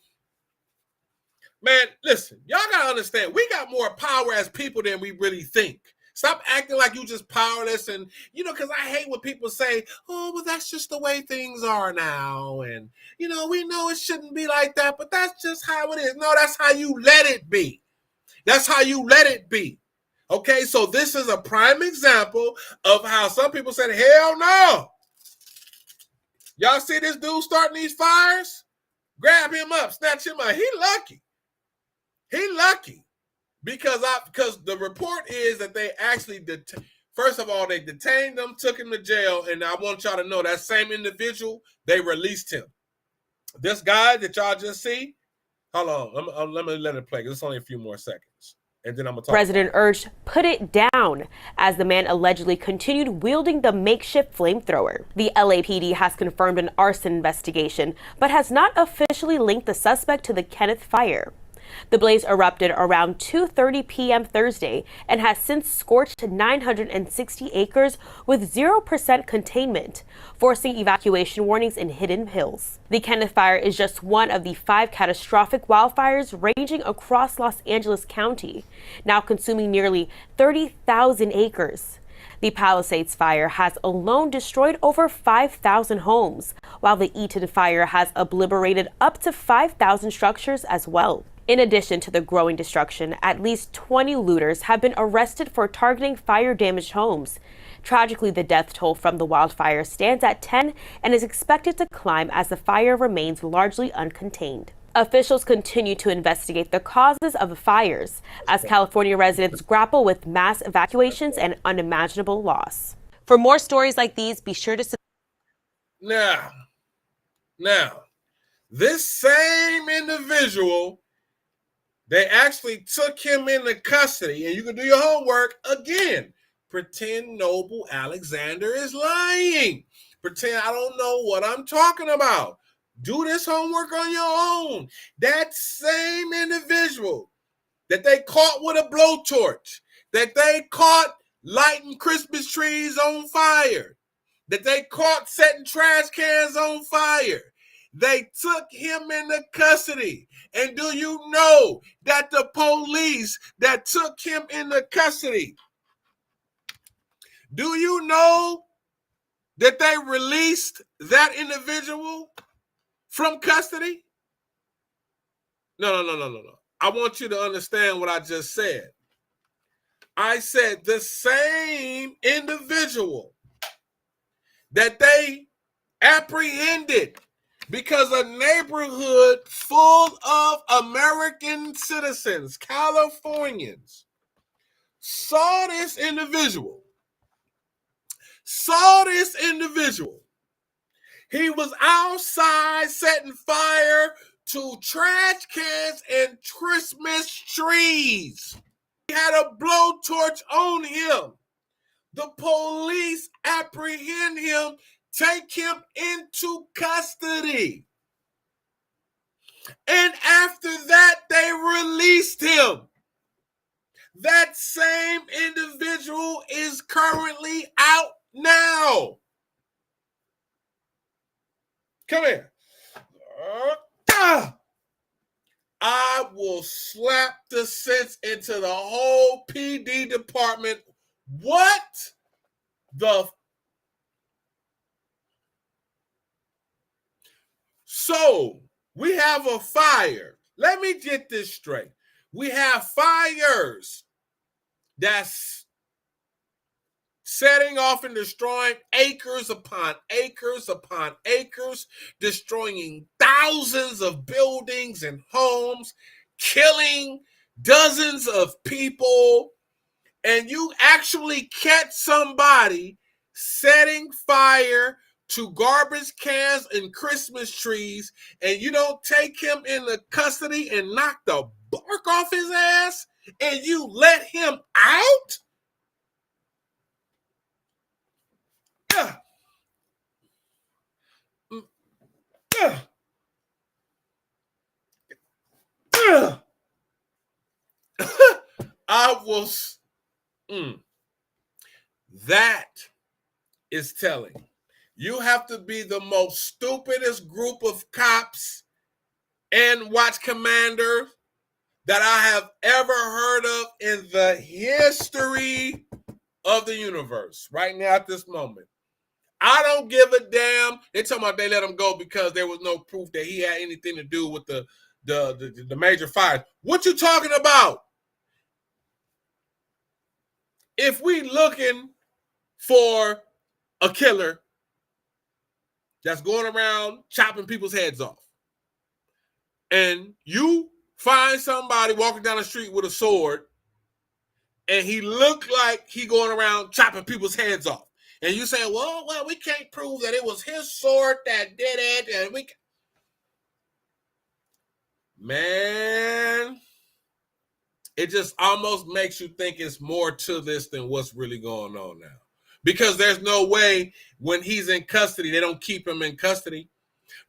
man, listen, y'all got to understand, we got more power as people than we really think. Stop acting like you just powerless and, because I hate when people say, oh, well, that's just the way things are now. And, we know it shouldn't be like that, but that's just how it is. No, that's how you let it be. That's how you let it be. Okay, so this is a prime example of how some people said, hell no. Y'all see this dude starting these fires? Grab him up, snatch him up. He lucky. He lucky. Because the report is that they actually, first of all, they detained him, took him to jail, and I want y'all to know that same individual, they released him. This guy that y'all just see, hold on, let me let it play, because it's only a few more seconds. And then I'm going to talk. Resident urged, put it down, as the man allegedly continued wielding the makeshift flamethrower. The LAPD has confirmed an arson investigation, but has not officially linked the suspect to the Kenneth fire. The blaze erupted around 2:30 p.m. Thursday and has since scorched 960 acres with 0% containment, forcing evacuation warnings in Hidden Hills. The Kenneth Fire is just one of the 5 catastrophic wildfires ranging across Los Angeles County, now consuming nearly 30,000 acres. The Palisades Fire has alone destroyed over 5,000 homes, while the Eaton Fire has obliterated up to 5,000 structures as well. In addition to the growing destruction, at least 20 looters have been arrested for targeting fire-damaged homes. Tragically, the death toll from the wildfire stands at 10 and is expected to climb as the fire remains largely uncontained. Officials continue to investigate the causes of the fires as California residents grapple with mass evacuations and unimaginable loss. For more stories like these, be sure to Now, this same individual, they actually took him into custody, and you can do your homework again. Pretend Noble Alexander is lying. Pretend I don't know what I'm talking about. Do this homework on your own. That same individual that they caught with a blowtorch, that they caught lighting Christmas trees on fire, that they caught setting trash cans on fire, they took him into custody. And do you know that the police that took him into custody, do you know that they released that individual from custody? No. I want you to understand what I just said. I said the same individual that they apprehended because a neighborhood full of American citizens, Californians, saw this individual. He was outside setting fire to trash cans and Christmas trees. He had a blowtorch on him. The police apprehend him, take him into custody. And after that, they released him. That same individual is currently out now. Come here. I will slap the sense into the whole PD department. What the? So we have a fire. Let me get this straight. We have fires that's setting off and destroying acres upon acres upon acres, destroying thousands of buildings and homes, killing dozens of people, and you actually catch somebody setting fire to garbage cans and Christmas trees, and you don't take him into custody and knock the bark off his ass, and you let him out? I will. That is telling. You have to be the most stupidest group of cops and watch commanders that I have ever heard of in the history of the universe right now at this moment. I don't give a damn. They're talking about they let him go because there was no proof that he had anything to do with the major fires. What you talking about? If we looking for a killer that's going around chopping people's heads off, and you find somebody walking down the street with a sword, and he looked like he going around chopping people's heads off, and you say, well, we can't prove that it was his sword that did it, and we man, it just almost makes you think it's more to this than what's really going on now. Because there's no way when he's in custody, they don't keep him in custody.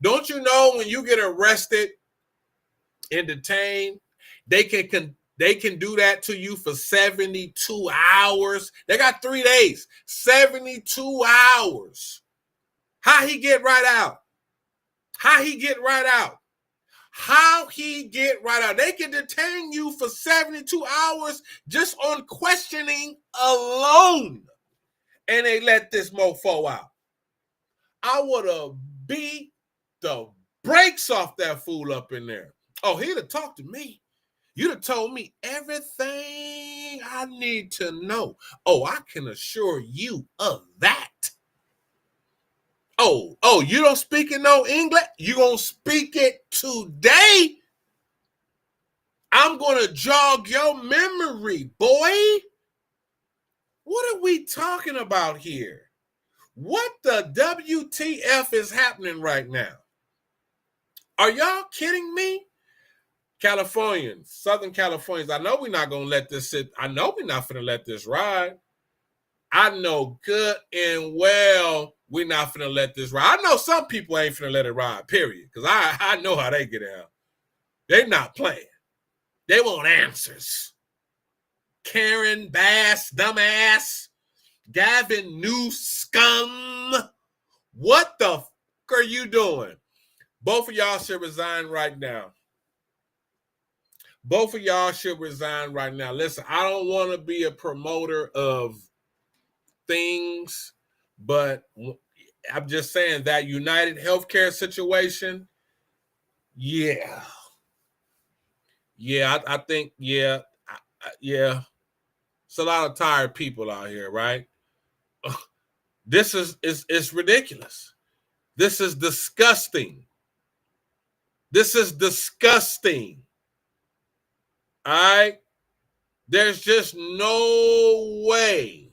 Don't you know when you get arrested and detained, they can do that to you for 72 hours. They got 3 days, 72 hours. How he get right out? How he get right out? How he get right out? They can detain you for 72 hours just on questioning alone. And they let this mofo out. I would have beat the brakes off that fool up in there. Oh, he'd have talked to me. You'd have told me everything I need to know. Oh, I can assure you of that. Oh, you don't speak in no English? You gonna speak it today? I'm gonna jog your memory, boy. What are we talking about here? What the WTF is happening right now? Are y'all kidding me? Californians, Southern Californians, I know we're not going to let this sit. I know we're not going to let this ride. I know good and well we're not going to let this ride. I know some people ain't going to let it ride, period, because I know how they get out. They're not playing. They want answers. Karen Bass, dumbass, Gavin Newsom. What the fuck are you doing? Both of y'all should resign right now. Both of y'all should resign right now. Listen, I don't want to be a promoter of things, but I'm just saying that United Healthcare situation, yeah. I think, yeah. It's a lot of tired people out here, right? This is ridiculous. This is disgusting. This is disgusting. All right? There's just no way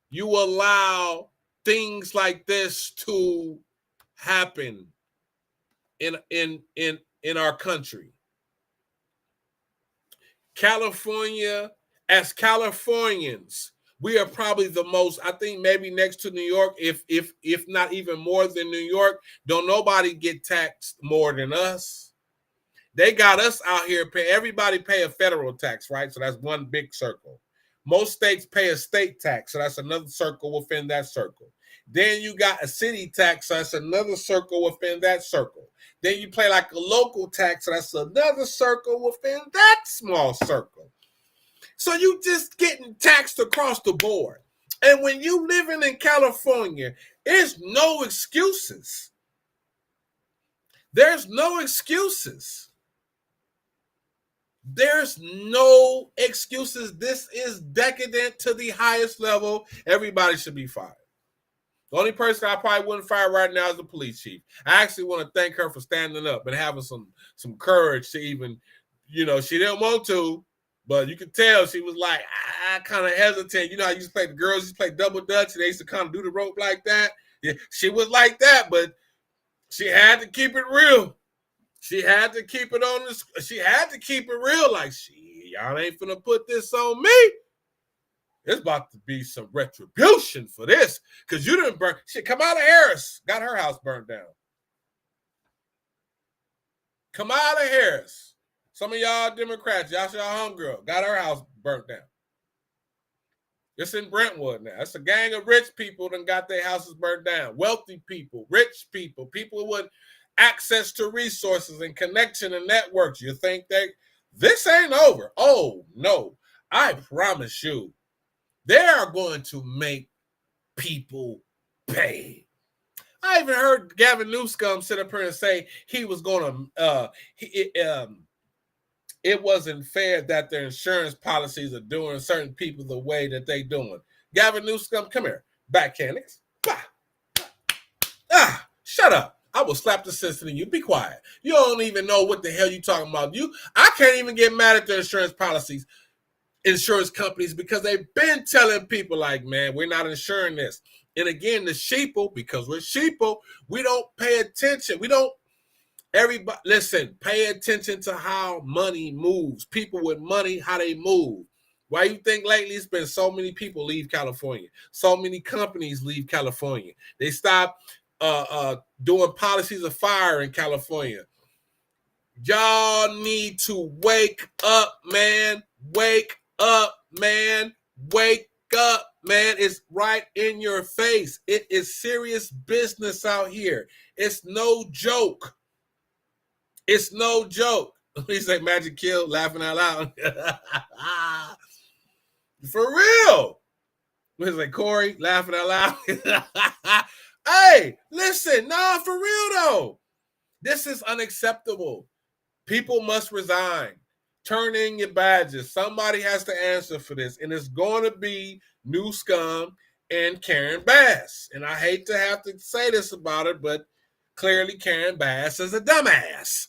you allow things like this to happen in our country. California, as Californians, we are probably the most, I think maybe next to New York, if not even more than New York. Don't nobody get taxed more than us. They got us out here pay. Everybody pay a federal tax, right? So that's one big circle. Most states pay a state tax, so that's another circle within that circle. Then you got a city tax, so that's another circle within that circle. Then you pay like a local tax, so that's another circle within that small circle. So you just getting taxed across the board. And when you living in California, there's no excuses. There's no excuses. There's no excuses. This is decadent to the highest level. Everybody should be fired. The only person I probably wouldn't fire right now is the police chief. I actually want to thank her for standing up and having some courage to even, she didn't want to, but you could tell she was like, I kind of hesitate. You know, I used to play the girls, used to play double dutch, and they used to kind of do the rope like that. Yeah, she was like that, but she had to keep it real. She had to keep it on this. She had to keep it real. Like, y'all ain't finna put this on me. It's about to be some retribution for this. Because you didn't burn. Shit, Kamala Harris got her house burned down. Kamala Harris. Some of y'all Democrats, y'all homegirl, got her house burnt down. It's in Brentwood now. It's a gang of rich people that got their houses burned down. Wealthy people, rich people, people with access to resources and connection and networks. You think this ain't over? Oh, no. I promise you, they are going to make people pay. I even heard Gavin Newsom sit up here and say he was going to, it wasn't fair that their insurance policies are doing certain people the way that they doing. Gavin Newsom, come here. Backhand. Shut up. I will slap the sense in you. Be quiet. You don't even know what the hell you talking about. I can't even get mad at the insurance companies, because they've been telling people like, man, we're not insuring this. And again, the sheeple, because we're sheeple, we don't pay attention. Everybody, listen, pay attention to how money moves. People with money, how they move. Why you think lately it's been so many people leave California? So many companies leave California. They stop doing policies of fire in California. Y'all need to wake up, man. Wake up, man. Wake up, man. It's right in your face. It is serious business out here. It's no joke. It's no joke. He say Magic Kill, laughing out loud. For real. What is it, Corey, laughing out loud? Hey, listen, nah, for real though. This is unacceptable. People must resign. Turn in your badges. Somebody has to answer for this. And it's going to be Newsom and Karen Bass. And I hate to have to say this about it, but clearly Karen Bass is a dumbass.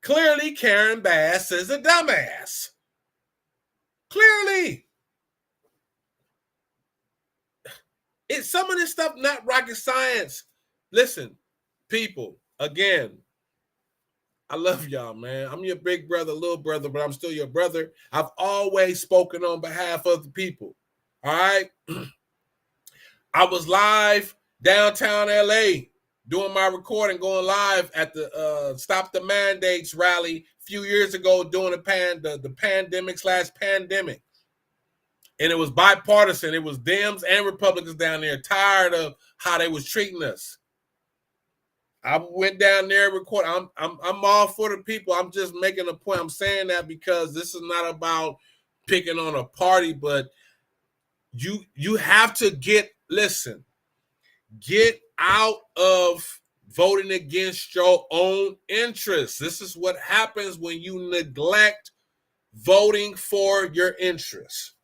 Clearly Karen Bass is a dumbass. Clearly. It's some of this stuff not rocket science. Listen, people, again, I love y'all, man. I'm your big brother, little brother, but I'm still your brother. I've always spoken on behalf of the people. All right? I was live downtown LA doing my recording, going live at the Stop the Mandates rally a few years ago during the pandemic/pandemic. And it was bipartisan. It was Dems and Republicans down there tired of how they was treating us. I went down there and recorded. I'm all for the people. I'm just making a point. I'm saying that because this is not about picking on a party, but you have to get out of voting against your own interests. This is what happens when you neglect voting for your interests.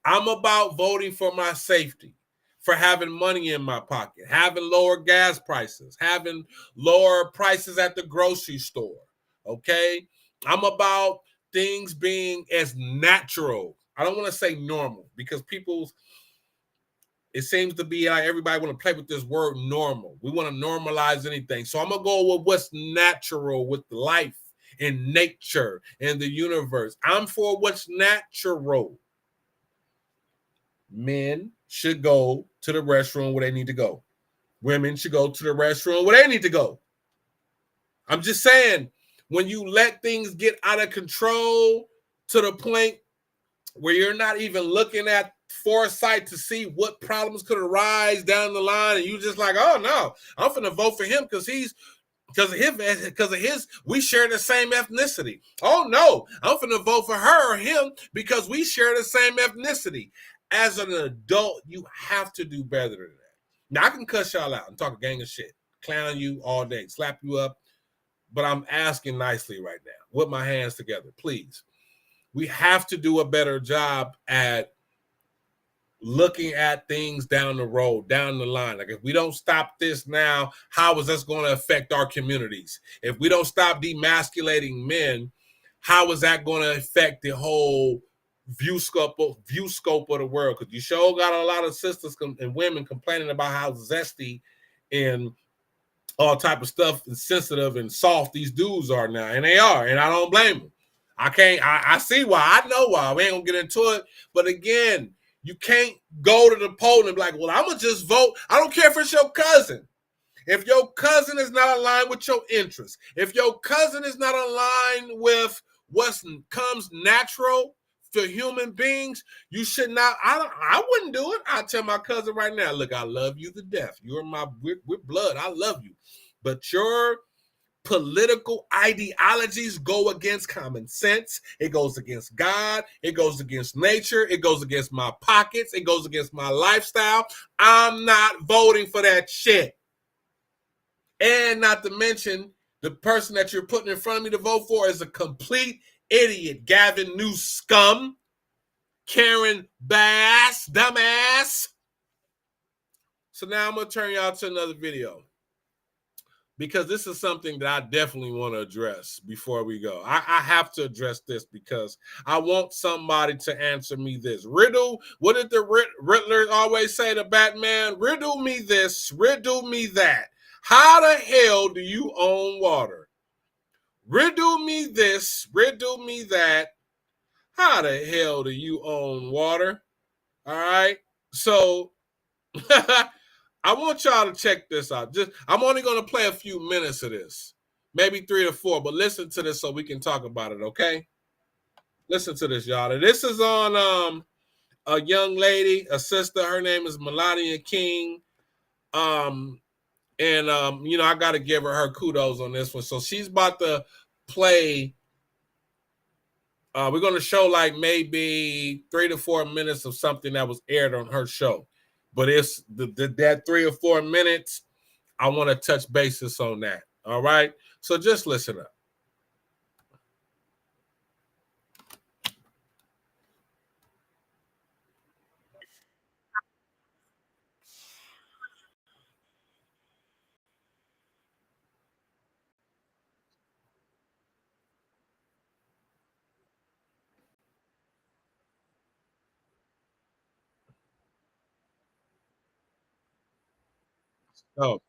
I'm about voting for my safety, for having money in my pocket, having lower gas prices, having lower prices at the grocery store, okay? I'm about things being as natural. I don't want to say normal, because it seems to be like everybody want to play with this word normal. We want to normalize anything. So I'm going to go with what's natural with life and nature and the universe. I'm for what's natural. Men should go to the restroom where they need to go. Women should go to the restroom where they need to go. I'm just saying, when you let things get out of control to the point where you're not even looking at foresight to see what problems could arise down the line, and you just like, oh no, I'm finna vote for him because of his, we share the same ethnicity. Oh no, I'm finna vote for her or him because we share the same ethnicity. As an adult, you have to do better than that. Now I can cuss y'all out and talk a gang of shit, clown you all day, slap you up, but I'm asking nicely right now, with my hands together, please. We have to do a better job at looking at things down the road, down the line. Like, if we don't stop this now, how is this going to affect our communities? If we don't stop demasculating men, how is that going to affect the whole view scope of the world? Because you sure got a lot of sisters and women complaining about how zesty and all type of stuff and sensitive and soft these dudes are now. And they are, and I don't blame them. I see why. I know why. We ain't gonna get into it. But again, you can't go to the poll and be like, well, I'm gonna just vote. I don't care if it's your cousin. If your cousin is not aligned with your interests, if your cousin is not aligned with what comes natural to human beings, you should not. I wouldn't do it. I tell my cousin right now, look, I love you to death. You're we're blood. I love you. But your political ideologies go against common sense. It goes against God. It goes against nature. It goes against my pockets. It goes against my lifestyle. I'm not voting for that shit. And not to mention, the person that you're putting in front of me to vote for is a complete idiot. Gavin Newsom, Karen Bass, dumbass. So now I'm going to turn y'all to another video, because this is something that I definitely want to address before we go. I have to address this because I want somebody to answer me this. Riddle, what did the Riddler always say to Batman? Riddle me this, riddle me that. How the hell do you own water? Riddle me this, riddle me that. How the hell do you own water? All right. So I want y'all to check this out. I'm only going to play a few minutes of this, maybe 3 or 4, but listen to this so we can talk about it, okay? Listen to this, y'all. This is on a young lady, a sister. Her name is Melania King. You know, I got to give her kudos on this one. So she's about to play. We're going to show like maybe 3 to 4 minutes of something that was aired on her show. But it's that 3 or 4 minutes, I want to touch bases on that. All right? So just listen up. Oh.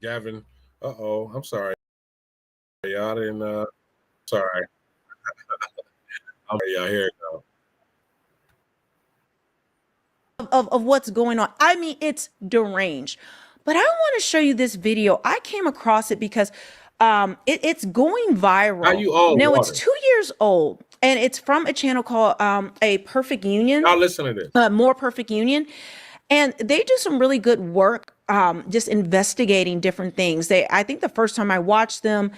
Gavin. Uh-oh. I'm sorry. Y'all didn't, sorry. Yeah, here it goes. Of what's going on. I mean, it's deranged. But I want to show you this video. I came across it because it's going viral. How you own now, water? it's 2 years old, and it's from a channel called A Perfect Union. Y'all listen to this. More Perfect Union. And they do some really good work just investigating different things. I think the first time I watched them,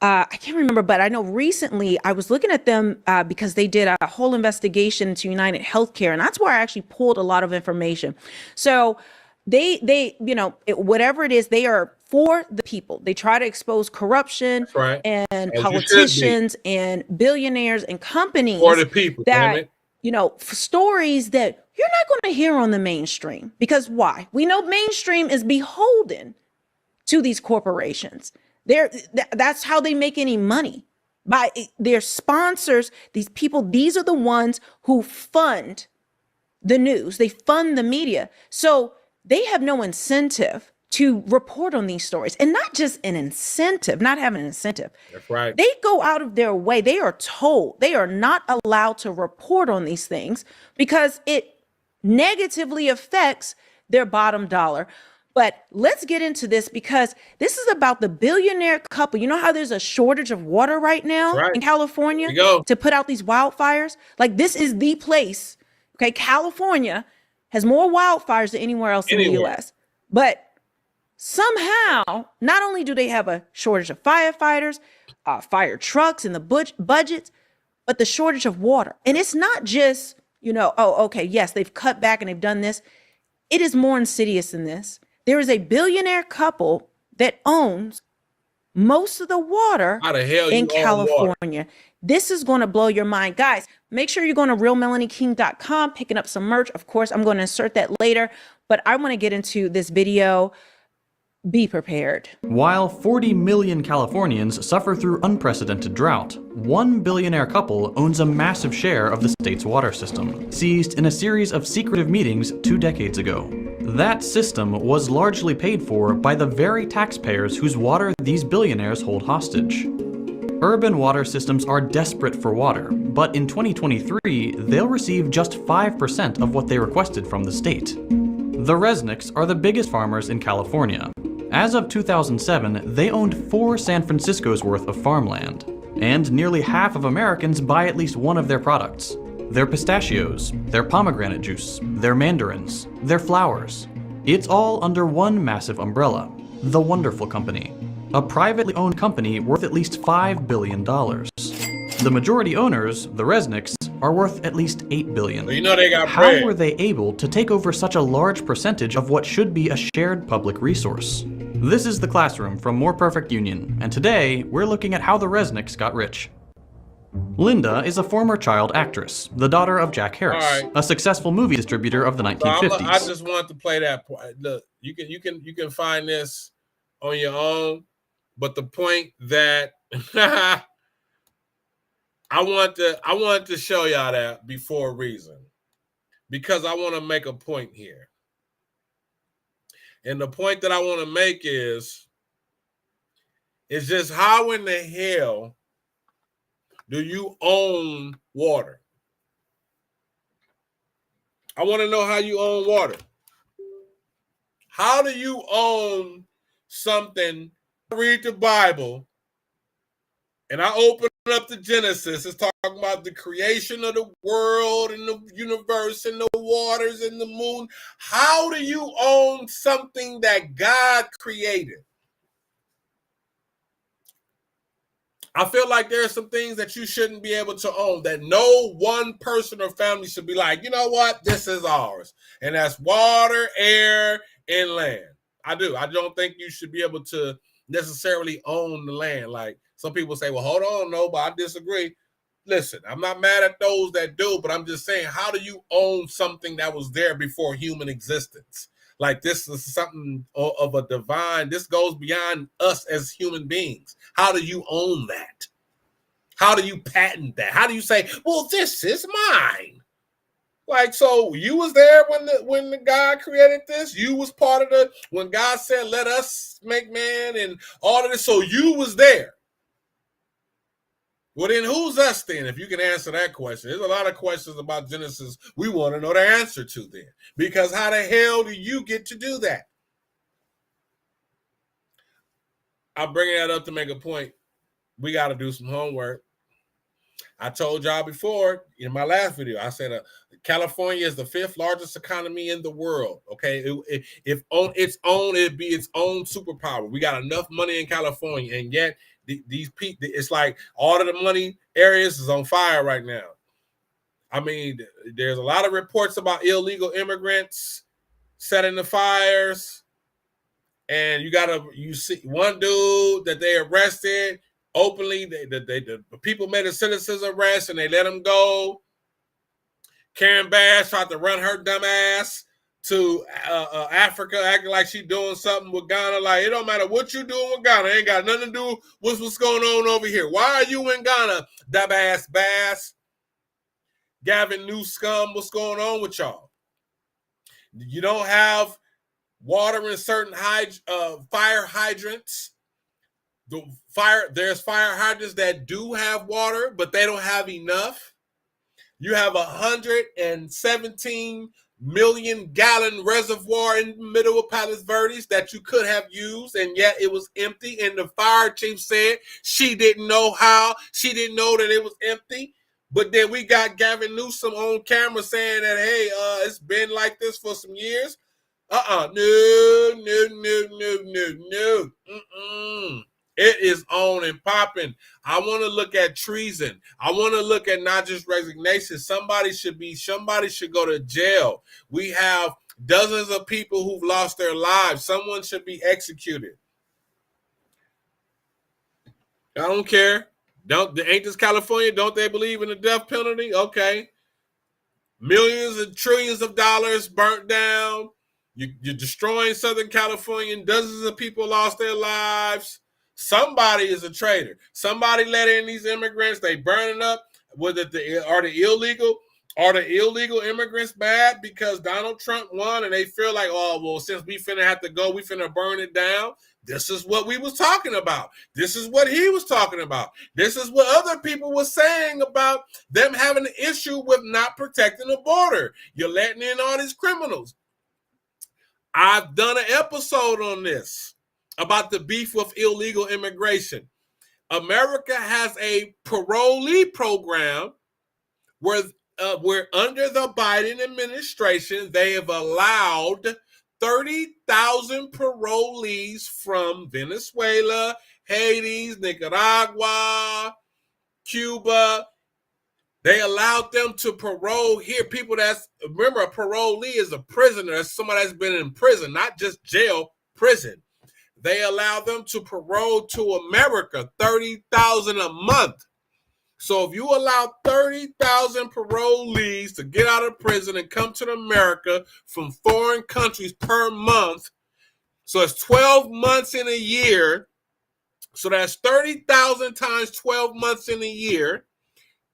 I can't remember, but I know recently I was looking at them because they did a whole investigation into United Healthcare, and that's where I actually pulled a lot of information. So they you know, whatever it is, they are for the people. They try to expose corruption and politicians and billionaires and companies for the people, that, you know, stories that you're not going to hear on the mainstream. Because why? We know mainstream is beholden to these corporations. That's how they make any money, by their sponsors. These people, these are the ones who fund the news. They fund the media. So they have no incentive to report on these stories, and not just an incentive, not having an incentive. That's right. They go out of their way. They are told they are not allowed to report on these things because it negatively affects their bottom dollar. But let's get into this because this is about the billionaire couple. You know how there's a shortage of water right now in California to put out these wildfires? Like, this is the place. Okay, California has more wildfires than anywhere else in the U.S. But somehow, not only do they have a shortage of firefighters, fire trucks and the budgets, but the shortage of water. And it's not just, oh, okay, yes, they've cut back and they've done this. It is more insidious than this. There is a billionaire couple that owns most of the water in California. This is going to blow your mind. Guys, make sure you're going to realmelanieking.com, picking up some merch. Of course, I'm going to insert that later, but I want to get into this video. Be prepared. While 40 million Californians suffer through unprecedented drought, one billionaire couple owns a massive share of the state's water system, seized in a series of secretive meetings 2 decades ago. That system was largely paid for by the very taxpayers whose water these billionaires hold hostage. Urban water systems are desperate for water, but in 2023, they'll receive just 5% of what they requested from the state. The Resnicks are the biggest farmers in California. As of 2007, they owned 4 San Francisco's worth of farmland, and nearly half of Americans buy at least one of their products. Their pistachios, their pomegranate juice, their mandarins, their flowers. It's all under one massive umbrella, the Wonderful Company, a privately owned company worth at least $5 billion. The majority owners, the Resnicks, are worth at least $8 billion. Well, they got How were they able to take over such a large percentage of what should be a shared public resource? This is The Classroom from More Perfect Union, and today we're looking at how the Resnicks got rich. Linda is a former child actress, the daughter of Jack Harris, a successful movie distributor of the 1950s. So I just want to play that point. Look, you can find this on your own, but the point that I want to show y'all that before a reason, because I want to make a point here. And the point that I want to make is just how in the hell do you own water? I want to know how you own water. How do you own something? I read the Bible and I open up to Genesis. It's talking about the creation of the world and the universe and the waters and the moon. How do you own something that God created? I feel like there are some things that you shouldn't be able to own, that no one person or family should be like, you know what, this is ours. And that's water, air, and land. I do. I don't think you should be able to necessarily own the land. Like some people say, well, hold on, no, but I disagree. Listen, I'm not mad at those that do, but I'm just saying, how do you own something that was there before human existence? Like this is something of a divine, this goes beyond us as human beings. How do you own that? How do you patent that? How do you say, well, this is mine? Like, so you was there when the God created this? You was part of when God said, let us make man and all of this. So you was there. Well, then who's us then, if you can answer that question? There's a lot of questions about Genesis we want to know the answer to then. Because how the hell do you get to do that? I'm bringing that up to make a point. We got to do some homework. I told y'all before in my last video, I said California is the 5th largest economy in the world. Okay, if on its own, it'd be its own superpower. We got enough money in California, and yet these people, it's like all of the money areas is on fire right now. I mean, there's a lot of reports about illegal immigrants setting the fires, and you see one dude that they arrested openly. The people made a citizen's arrest and they let him go. Karen Bass tried to run her dumb ass to Africa, acting like she doing something with Ghana. Like, it don't matter what you doing with Ghana. It ain't got nothing to do with what's going on over here. Why are you in Ghana, dumb ass Bass? Gavin Newsom, what's going on with y'all? You don't have water in certain fire hydrants. There's fire hydrants that do have water, but they don't have enough. You have 117 million-gallon reservoir in the middle of Palos Verdes that you could have used, and yet it was empty. And the fire chief said she didn't know how. She didn't know that it was empty. But then we got Gavin Newsom on camera saying that, hey, it's been like this for some years. No. It is on and popping. I want to look at treason. I want to look at not just resignation. Somebody should go to jail. We have dozens of people who've lost their lives. Someone should be executed. I don't care. Ain't this California? Don't they believe in the death penalty? Okay. Millions and trillions of dollars burnt down. You're destroying Southern California, and dozens of people lost their lives. Somebody is a traitor. Somebody let in these immigrants. They burning up. Are the illegal immigrants bad because Donald Trump won and they feel like, oh, well, since we finna have to go, we finna burn it down? This is what we was talking about. This is what he was talking about. This is what other people were saying about them having an issue with not protecting the border. You're letting in all these criminals. I've done an episode on this about the beef with illegal immigration. America has a parolee program where under the Biden administration, they have allowed 30,000 parolees from Venezuela, Haiti, Nicaragua, Cuba. They allowed them to parole here. People remember, a parolee is a prisoner. That's somebody that's been in prison, not just jail, prison. They allow them to parole to America, 30,000 a month. So if you allow 30,000 parolees to get out of prison and come to America from foreign countries per month, so it's 12 months in a year. So that's 30,000 times 12 months in a year,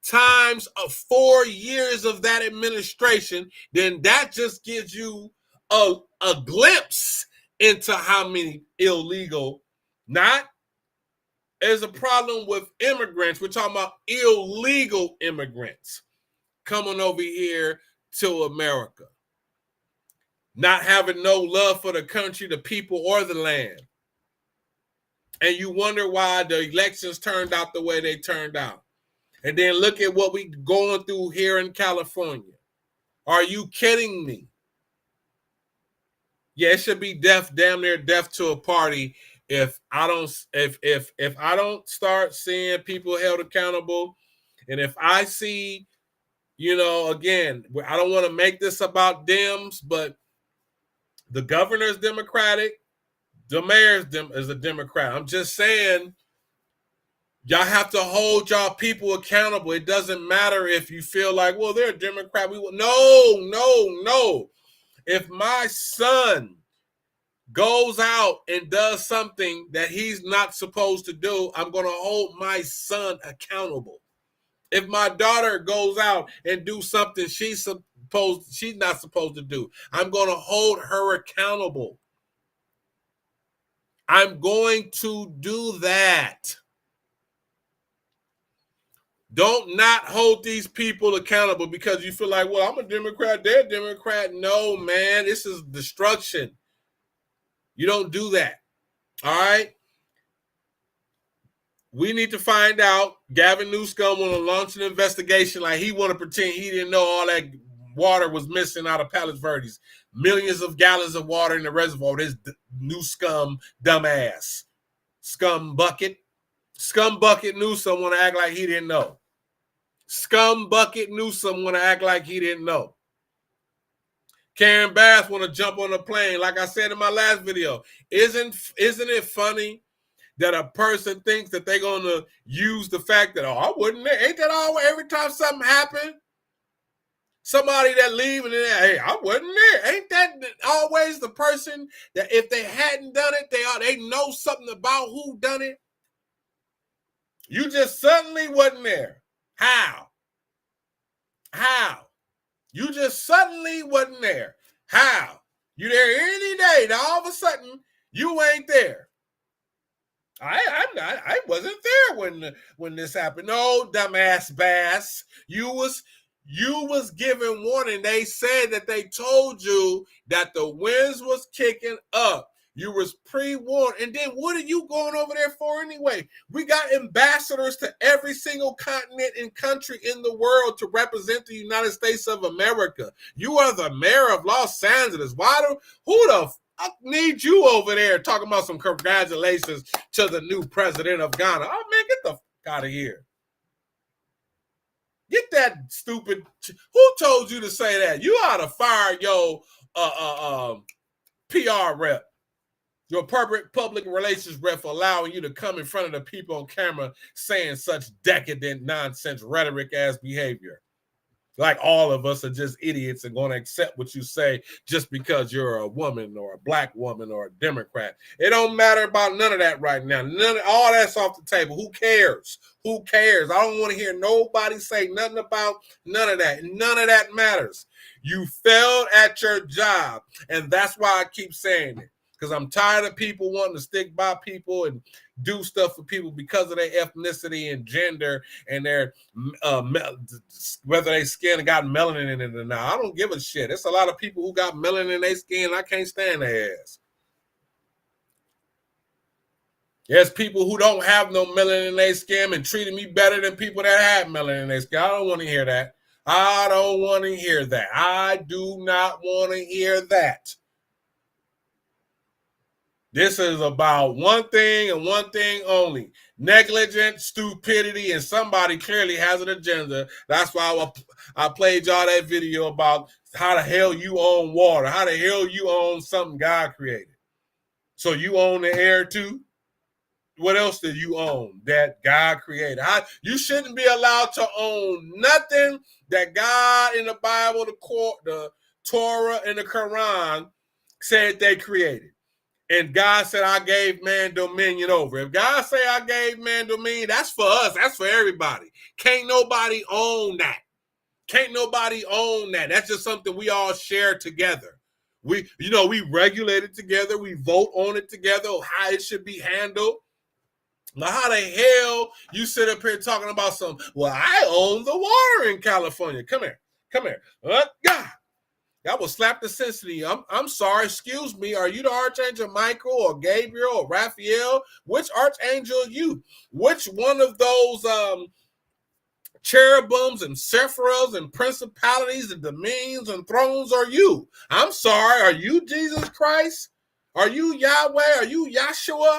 times 4 years of that administration, then that just gives you a glimpse into how many illegal, there's a problem with immigrants. We're talking about illegal immigrants coming over here to America, not having no love for the country, the people, or the land. And you wonder why the elections turned out the way they turned out. And then look at what we're going through here in California. Are you kidding me? Yeah, it should be damn near death to a party if I don't start seeing people held accountable. And if I see, again, I don't want to make this about Dems, but the governor's Democratic, the mayor's is a Democrat. I'm just saying, y'all have to hold y'all people accountable. It doesn't matter if you feel like, well, they're a Democrat. No. If my son goes out and does something that he's not supposed to do, I'm going to hold my son accountable. If my daughter goes out and do something she's not supposed to do, I'm going to hold her accountable. I'm going to do that. Don't not hold these people accountable because you feel like, well, I'm a Democrat, they're a Democrat. No, man, this is destruction. You don't do that. All right? We need to find out. Gavin Newsom want to launch an investigation like he want to pretend he didn't know all that water was missing out of Palos Verdes. Millions of gallons of water in the reservoir. This Newsom dumbass. Scum bucket Newsom want to act like he didn't know. Scum bucket Newsom want to act like he didn't know. Karen Bass want to jump on a plane. Like I said in my last video, isn't it funny that a person thinks that they're going to use the fact that, I wasn't there. Ain't that all every time something happened? Somebody that leave and then, hey, I wasn't there. Ain't that always the person that if they hadn't done it, they know something about who done it? You just suddenly wasn't there. How? You just suddenly wasn't there. How? You there any day, now all of a sudden you ain't there. I wasn't there when this happened. No, dumbass Bass. You You was given warning. They said that they told you that the winds was kicking up. You was pre-warned. And then what are you going over there for anyway? We got ambassadors to every single continent and country in the world to represent the United States of America. You are the mayor of Los Angeles. Who the fuck need you over there talking about some congratulations to the new president of Ghana? Oh, man, get the fuck out of here. Get that stupid. Who told you to say that? You ought to fire your PR rep, your public relations rep, for allowing you to come in front of the people on camera saying such decadent nonsense rhetoric as behavior. Like all of us are just idiots and going to accept what you say just because you're a woman or a black woman or a Democrat. It don't matter about none of that right now. All that's off the table. Who cares? Who cares? I don't want to hear nobody say nothing about none of that. None of that matters. You failed at your job. And that's why I keep saying it. Because I'm tired of people wanting to stick by people and do stuff for people because of their ethnicity and gender and their whether they skin got melanin in it or not. I don't give a shit. It's a lot of people who got melanin in their skin. I can't stand their ass. There's people who don't have no melanin in their skin and treating me better than people that have melanin in their skin. I don't want to hear that. I don't want to hear that. I do not want to hear that. This is about one thing and one thing only: negligent stupidity, and somebody clearly has an agenda. That's why I played y'all that video about how the hell you own water, how the hell you own something God created. So you own the air too? What else do you own that God created? You shouldn't be allowed to own nothing that God in the Bible, the Torah, and the Quran said they created. And God said, I gave man dominion over. If God say I gave man dominion, that's for us. That's for everybody. Can't nobody own that. Can't nobody own that. That's just something we all share together. We regulate it together. We vote on it together, how it should be handled. Now, how the hell you sit up here talking about I own the water in California. Come here. God. That will slap the sense to you. I'm sorry, excuse me. Are you the Archangel Michael or Gabriel or Raphael? Which archangel are you? Which one of those cherubims and sephiroths and principalities and dominions and thrones are you? I'm sorry, are you Jesus Christ? Are you Yahweh? Are you Yahshua?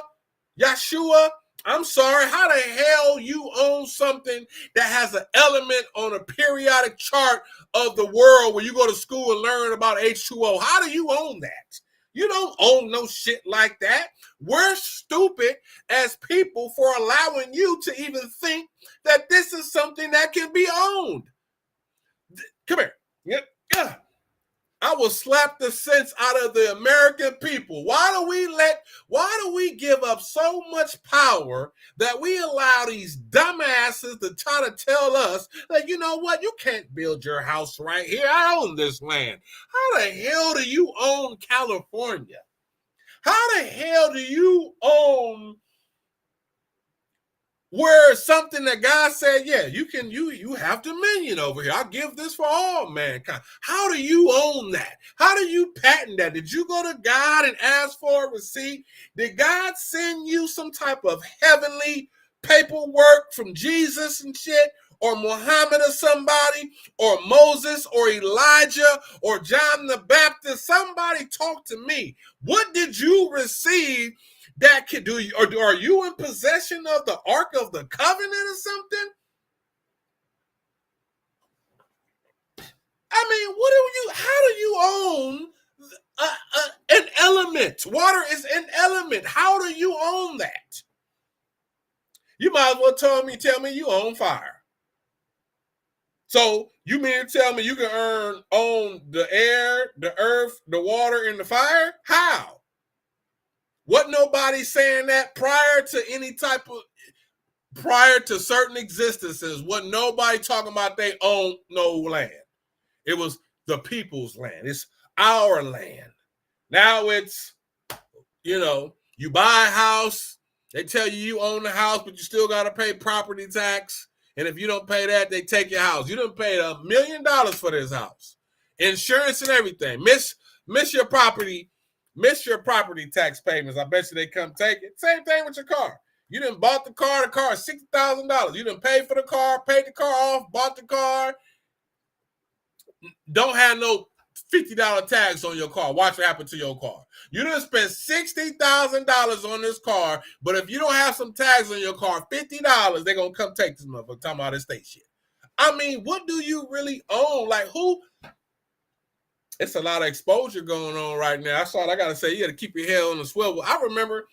I'm sorry, how the hell you own something that has an element on a periodic chart of the world where you go to school and learn about H2O? How do you own that? You don't own no shit like that. We're stupid as people for allowing you to even think that this is something that can be owned. Come here. Yeah. I will slap the sense out of the American people. Why do we give up so much power that we allow these dumbasses to try to tell us that, you know what, you can't build your house right here. I own this land. How the hell do you own California? How the hell do you own where something that God said, yeah, you have dominion over here. I'll give this for all mankind. How do you own that? How do you patent that? Did you go to God and ask for a receipt? Did God send you some type of heavenly paperwork from Jesus and shit? Or Muhammad or somebody? Or Moses or Elijah or John the Baptist? Somebody talk to me. What did you receive that can do you, or are you in possession of the Ark of the Covenant or something? I mean, how do you own an element? Water is an element. How do you own that? You might as well tell me you own fire. So you mean to tell me you can own the air, the earth, the water, and the fire? How? What nobody saying that prior to certain existences, wasn't nobody talking about they own no land. It was the people's land. It's our land. Now it's, you buy a house, they tell you own the house, but you still got to pay property tax. And if you don't pay that, they take your house. You done paid $1 million for this house. Insurance and everything. Miss your property tax payments. I bet you they come take it. Same thing with your car. You done bought the car is $60,000. You done paid for the car, paid the car off, bought the car. Don't have no $50 tax on your car. Watch what happened to your car. You done spent $60,000 on this car, but if you don't have some tags on your car, $50, they're going to come take this motherfucker talking about estate shit. I mean, what do you really own? Like, who? It's a lot of exposure going on right now. That's all I got to say. You got to keep your head on the swivel. Y'all remember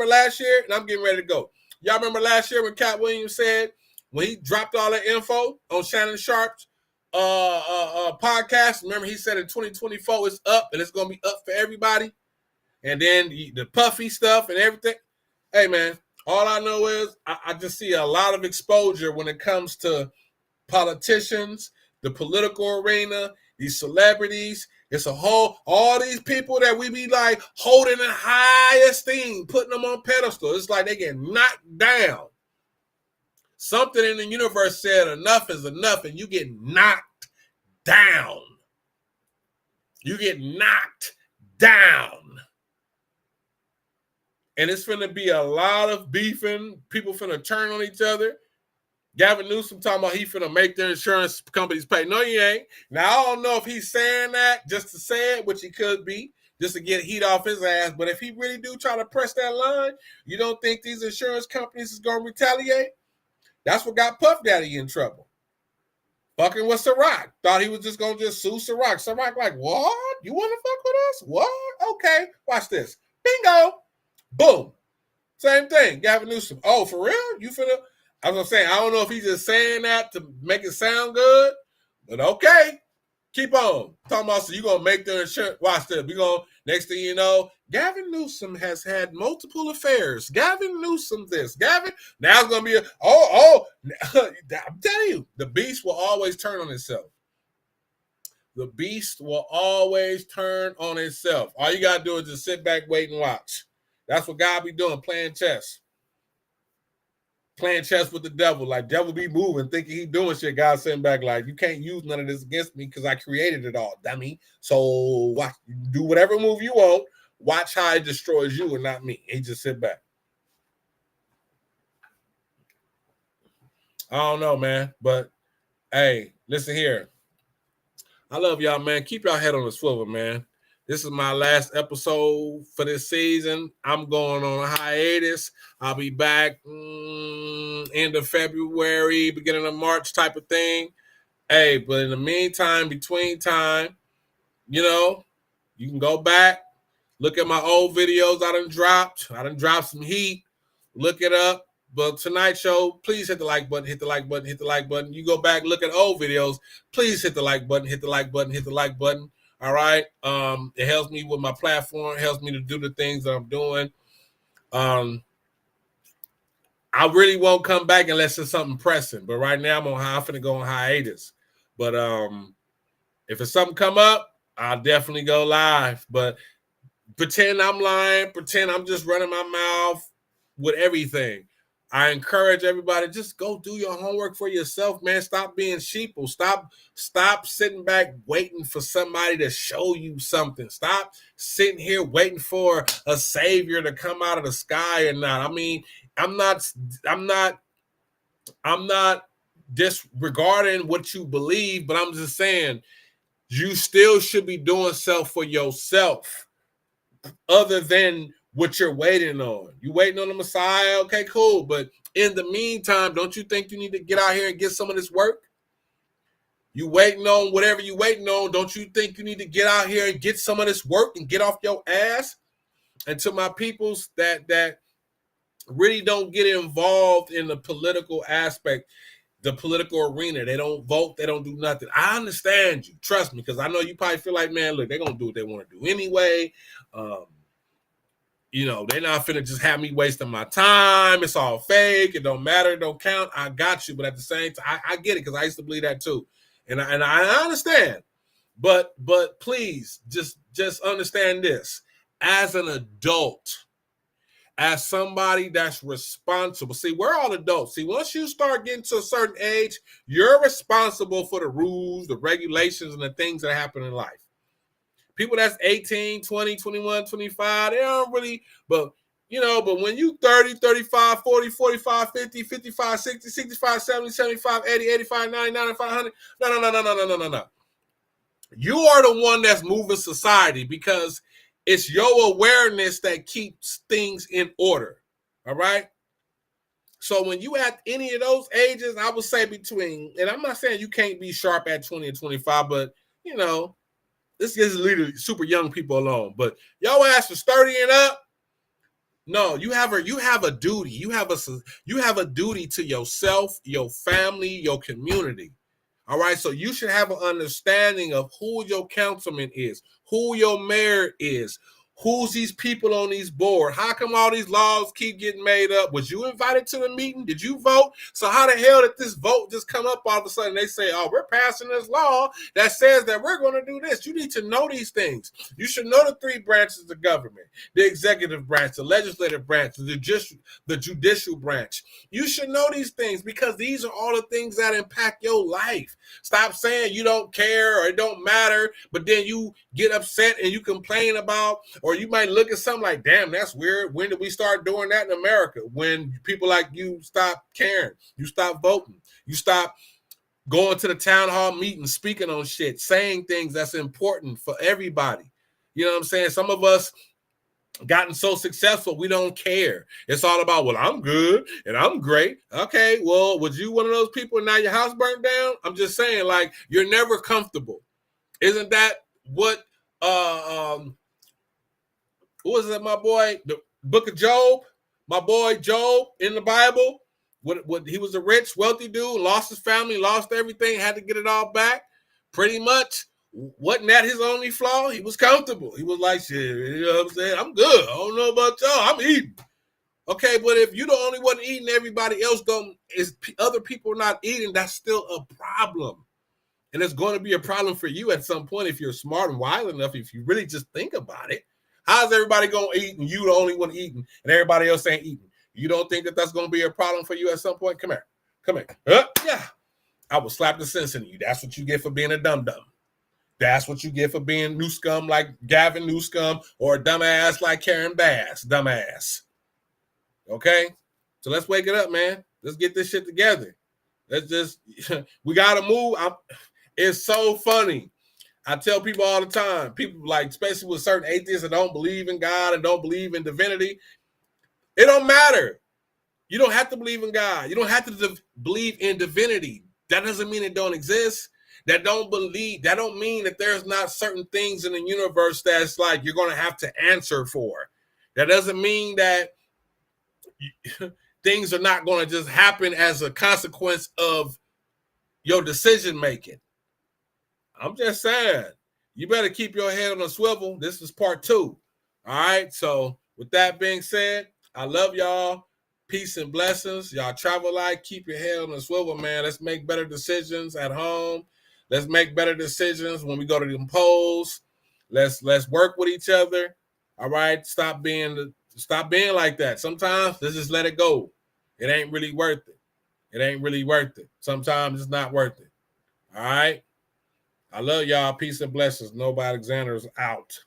last year? And I'm getting ready to go. Y'all remember last year when Cat Williams said, when he dropped all that info on Shannon Sharp's podcast, remember he said in 2024 it's up and it's going to be up for everybody? And then the puffy stuff and everything. Hey, man, all I know is I just see a lot of exposure when it comes to politicians, the political arena, these celebrities. It's all these people that we be like holding in high esteem, putting them on pedestal. It's like they get knocked down. Something in the universe said enough is enough, and you get knocked down. You get knocked down. And it's finna be a lot of beefing. People finna turn on each other. Gavin Newsom talking about he finna make their insurance companies pay. No, he ain't. Now, I don't know if he's saying that just to say it, which he could be, just to get heat off his ass. But if he really do try to press that line, you don't think these insurance companies is going to retaliate? That's what got Puff Daddy in trouble. Fucking with Ciroc. Thought he was just going to just sue Ciroc. Ciroc like, what? You want to fuck with us? What? Okay, watch this. Bingo. Boom. Same thing. Gavin Newsom. Oh, for real? You finna... I was saying, I don't know if he's just saying that to make it sound good, but okay. Keep on. Talking about, so you're going to make the insurance. Watch this. Next thing you know, Gavin Newsom has had multiple affairs. Gavin Newsom this. Now it's going to be I'm telling you, the beast will always turn on itself. The beast will always turn on itself. All you got to do is just sit back, wait, and watch. That's what God be doing, playing chess. Playing chess with the devil. Like, devil be moving, thinking he doing shit. God sitting back like, you can't use none of this against me because I created it all, dummy. So watch, do whatever move you want. Watch how it destroys you and not me. He just sit back. I don't know, man. But, hey, listen here. I love y'all, man. Keep y'all head on the swivel, man. This is my last episode for this season. I'm going on a hiatus. I'll be back end of February, beginning of March type of thing. Hey, but in the meantime, between time, you can go back, look at my old videos I done dropped. I done dropped some heat. Look it up. But Tonight Show, please hit the like button, hit the like button, hit the like button. You go back, look at old videos. Please hit the like button, hit the like button, hit the like button. All right. It helps me with my platform, helps me to do the things that I'm doing. I really won't come back unless it's something pressing. But right now I'm finna go on hiatus. But if it's something come up, I'll definitely go live. But pretend I'm lying, pretend I'm just running my mouth with everything. I encourage everybody, just go do your homework for yourself, man. Stop being sheeple. Stop sitting back waiting for somebody to show you something. Stop sitting here waiting for a savior to come out of the sky or not. I mean, I'm not disregarding what you believe, but I'm just saying you still should be doing self for yourself other than what you're waiting on. You waiting on the Messiah? Okay, cool. But in the meantime, don't you think you need to get out here and get some of this work? You waiting on whatever you waiting on. Don't you think you need to get out here and get some of this work and get off your ass? And to my peoples that really don't get involved in the political aspect, the political arena, they don't vote, they don't do nothing. I understand you. Trust me, because I know you probably feel like, man, look, they're going to do what they want to do anyway. They're not finna just have me wasting my time. It's all fake. It don't matter. It don't count. I got you. But at the same time, I get it because I used to believe that too. And I understand. But please, just understand this. As an adult, as somebody that's responsible. See, we're all adults. See, once you start getting to a certain age, you're responsible for the rules, the regulations, and the things that happen in life. People that's 18, 20, 21, 25, they don't really, but when you 30, 35, 40, 45, 50, 55, 60, 65, 70, 75, 80, 85, 90, 95, 100, no. You are the one that's moving society because it's your awareness that keeps things in order. All right. So when you at any of those ages, I would say between, and I'm not saying you can't be sharp at 20 and 25, but this is leave super young people alone. But y'all ass was 30 and up. No, you have a duty. You have a duty to yourself, your family, your community. All right. So you should have an understanding of who your councilman is, who your mayor is, who's these people on these boards. How come all these laws keep getting made up? Was you invited to the meeting? Did you vote? So how the hell did this vote just come up all of a sudden? They say, oh, we're passing this law that says that we're going to do this. You need to know these things. You should know the three branches of government: the executive branch, the legislative branch, the judicial branch. You should know these things because these are all the things that impact your life. Stop saying you don't care or it don't matter, but then you get upset and you complain about, or you might look at something like, damn, that's weird. When did we start doing that in America? When people like you stop caring, you stop voting, you stop going to the town hall meeting, speaking on shit, saying things that's important for everybody. You know what I'm saying? Some of us gotten so successful, we don't care. It's all about, well, I'm good and I'm great. Okay, well, was you one of those people and now your house burnt down? I'm just saying, like, you're never comfortable. Isn't that what who was it, my boy? The book of Job, my boy Job in the Bible. What he was a rich, wealthy dude, lost his family, lost everything, had to get it all back. Pretty much, wasn't that his only flaw? He was comfortable. He was like, shit, you know what I'm saying? I'm good. I don't know about y'all. I'm eating. Okay, but if you're the only one eating, everybody else other people not eating, that's still a problem. And it's going to be a problem for you at some point if you're smart and wise enough, if you really just think about it. How's everybody going to eat and you the only one eating and everybody else ain't eating? You don't think that that's going to be a problem for you at some point? Come here. Yeah. I will slap the sense into you. That's what you get for being a dum-dum. That's what you get for being Newscum like Gavin Newscum or a dumbass like Karen Bass. Dumbass. Okay? So let's wake it up, man. Let's get this shit together. We got to move. It's so funny. I tell people all the time, people like, especially with certain atheists that don't believe in God and don't believe in divinity, it don't matter. You don't have to believe in God. You don't have to believe in divinity. That doesn't mean it don't exist. That don't mean that there's not certain things in the universe that's like you're going to have to answer for. That doesn't mean that things are not going to just happen as a consequence of your decision making. I'm just saying, you better keep your head on a swivel. This is part 2. All right. So with that being said, I love y'all. Peace and blessings. Y'all travel light. Keep your head on a swivel, man. Let's make better decisions at home. Let's make better decisions when we go to the polls. Let's work with each other. All right. Stop being like that. Sometimes let's just let it go. It ain't really worth it. Sometimes it's not worth it. All right. I love y'all. Peace and blessings. Nobody Alexander is out.